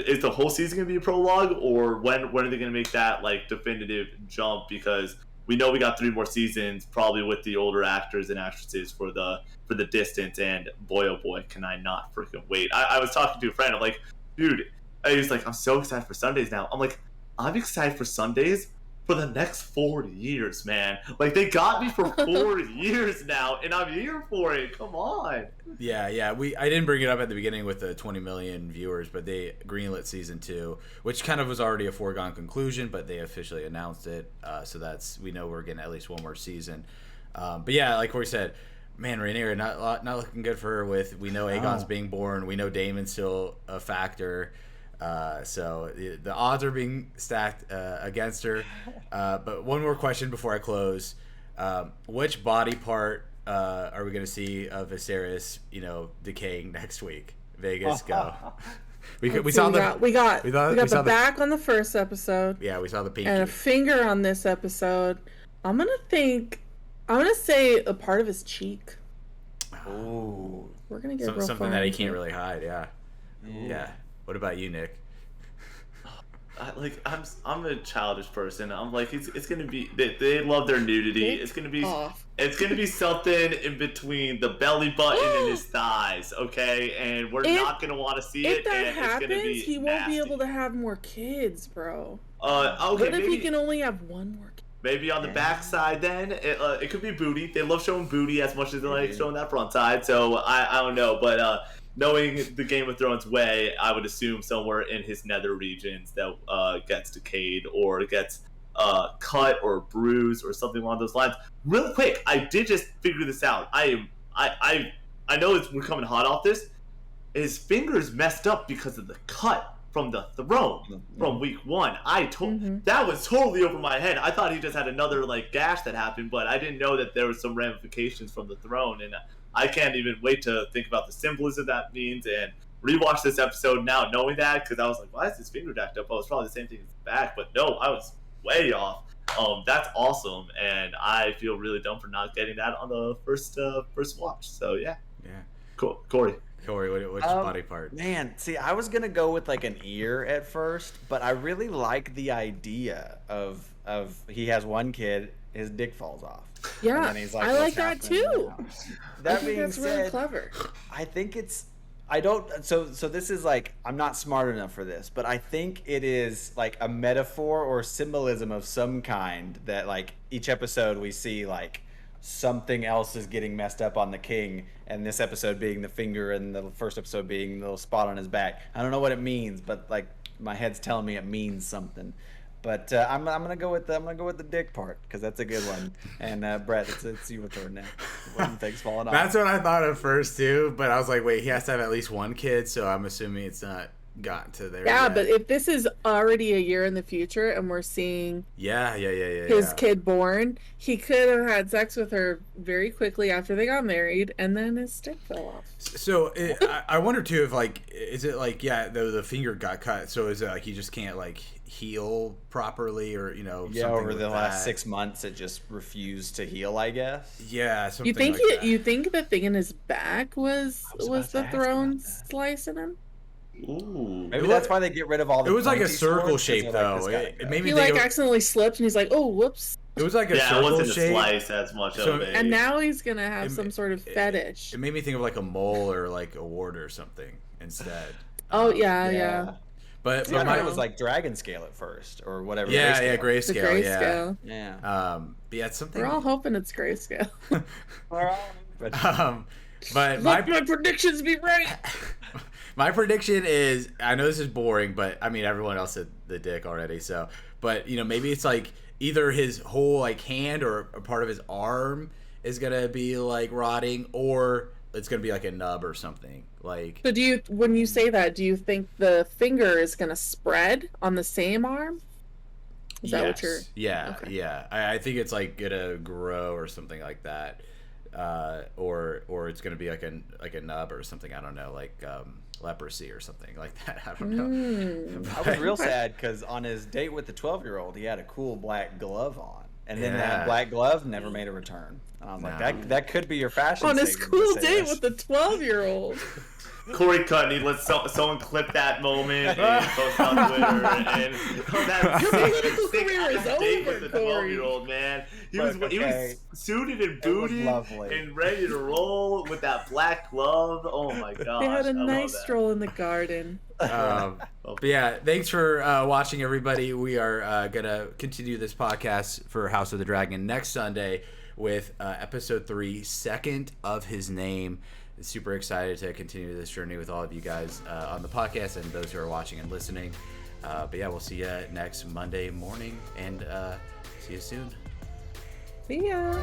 is the whole season gonna be a prologue, or when are they gonna make that like definitive jump? Because we know we got 3 more seasons, probably with the older actors and actresses for the distance, and boy oh boy can I not freaking wait. I was talking to a friend, I'm like, dude, he was like, I'm so excited for Sundays now. I'm like, I'm excited for Sundays for the next 4 years, man. Like, they got me for 4 years now, and I'm here for it. Come on. Yeah. I didn't bring it up at the beginning with the 20 million viewers, but they greenlit season 2, which kind of was already a foregone conclusion, but they officially announced it. So we know we're getting at least one more season. But yeah, like Corey said, man, Rhaenyra not looking good for her. We know Aegon's being born. We know Daemon's still a factor. So the odds are being stacked against her. But one more question before I close: which body part are we going to see of Viserys, decaying next week? Vegas, go. We saw the back on the first episode. Yeah, we saw the pinky and a finger on this episode. I'm gonna say a part of his cheek. Oh, we're gonna get something that he can't really hide. Yeah. Ooh. Yeah. What about you, Nick? I'm a childish person. I'm like, it's gonna be they love their nudity. It's gonna be something in between the belly button and his thighs, okay? And we're not gonna want to see it. If that happens, he won't be able to have more kids, bro. Okay. What if he can only have one more kid? Maybe on the backside, then it could be booty. They love showing booty as much as they like showing that front side. So I don't know, but knowing the Game of Thrones way, I would assume somewhere in his nether regions that gets decayed or gets cut or bruised or something along those lines. Real quick, I did just figure this out. I know we're coming hot off this. His fingers messed up because of the cut from the throne from week 1. That was totally over my head. I thought he just had another like gash that happened, but I didn't know that there was some ramifications from the throne, and I can't even wait to think about the symbolism that means and rewatch this episode now knowing that, because I was like, why is his finger jacked up? Oh, it's probably the same thing as the back, but no, I was way off. That's awesome, and I feel really dumb for not getting that on the first watch. So yeah. Cool. Corey, what's your body part? Man, see, I was gonna go with like an ear at first, but I really like the idea of he has one kid, his dick falls off. Yeah, and he's like, I like that too. That being that's said, really clever. I think so this is like, I'm not smart enough for this, but I think it is like a metaphor or symbolism of some kind that like each episode we see like something else is getting messed up on the king, and this episode being the finger and the first episode being the little spot on his back. I don't know what it means, but like my head's telling me it means something. But I'm gonna go with the dick part because that's a good one. And Brett, it's your turn now. When things falling off. That's what I thought at first too, but I was like, wait, he has to have at least one kid, so I'm assuming it's not gotten to there. Yeah, yet. but if this is already a year in the future and we're seeing his kid born, he could have had sex with her very quickly after they got married, and then his stick fell off. So I wonder too if like, is it like, the finger got cut, so is it like he just can't like heal properly, or over the last 6 months it just refused to heal, I guess. Something You think like that. you think the thing in his back was the throne slicing him? Ooh. Maybe that's why they get rid of all the. It was like a pointy circle swords, shape 'cause they're though. like, It made me He think like accidentally slipped, and he's like, "Oh, whoops!" it was like a Yeah, it circle wasn't a shape. slice as much of it. And now he's gonna have some sort of fetish. It made me think of like a mole or like a wart or something instead. Oh yeah. But See, I thought my it was like dragon scale at first, or whatever. the The grayscale. grayscale. Yeah. But yeah, it's something. We're all hoping it's grayscale. But Let my predictions be right. my prediction is, I know this is boring, but I mean everyone else said the dick already. So, but maybe it's like either his whole like hand or a part of his arm is gonna be like rotting, or it's gonna be like a nub or something. Like, So when you say that, do you think the finger is gonna spread on the same arm? Is that what you're? Yeah, Okay. yeah. I think it's like gonna grow or something like that, or it's gonna be like a nub or something. I don't know, like leprosy or something like that. I don't know. I was real sad because on his date with the 12-year-old, he had a cool black glove on, and then that black glove never made a return. And I was like, that could be your fashion On his statement cool to say date this. with the 12-year-old. Corey Cutney, someone clip that moment and post on Twitter. And that Your political sick career is date over, with the Corey. 12-year-old man. He Look, was okay. suited and It was booted lovely. and ready to roll with that black glove. Oh my gosh! They had a I love nice that. stroll in the garden. But yeah, thanks for watching, everybody. We are gonna continue this podcast for House of the Dragon next Sunday with episode 3, Second of His Name. Super excited to continue this journey with all of you guys on the podcast and those who are watching and listening. But yeah, we'll see you next Monday morning, and see you soon. See ya.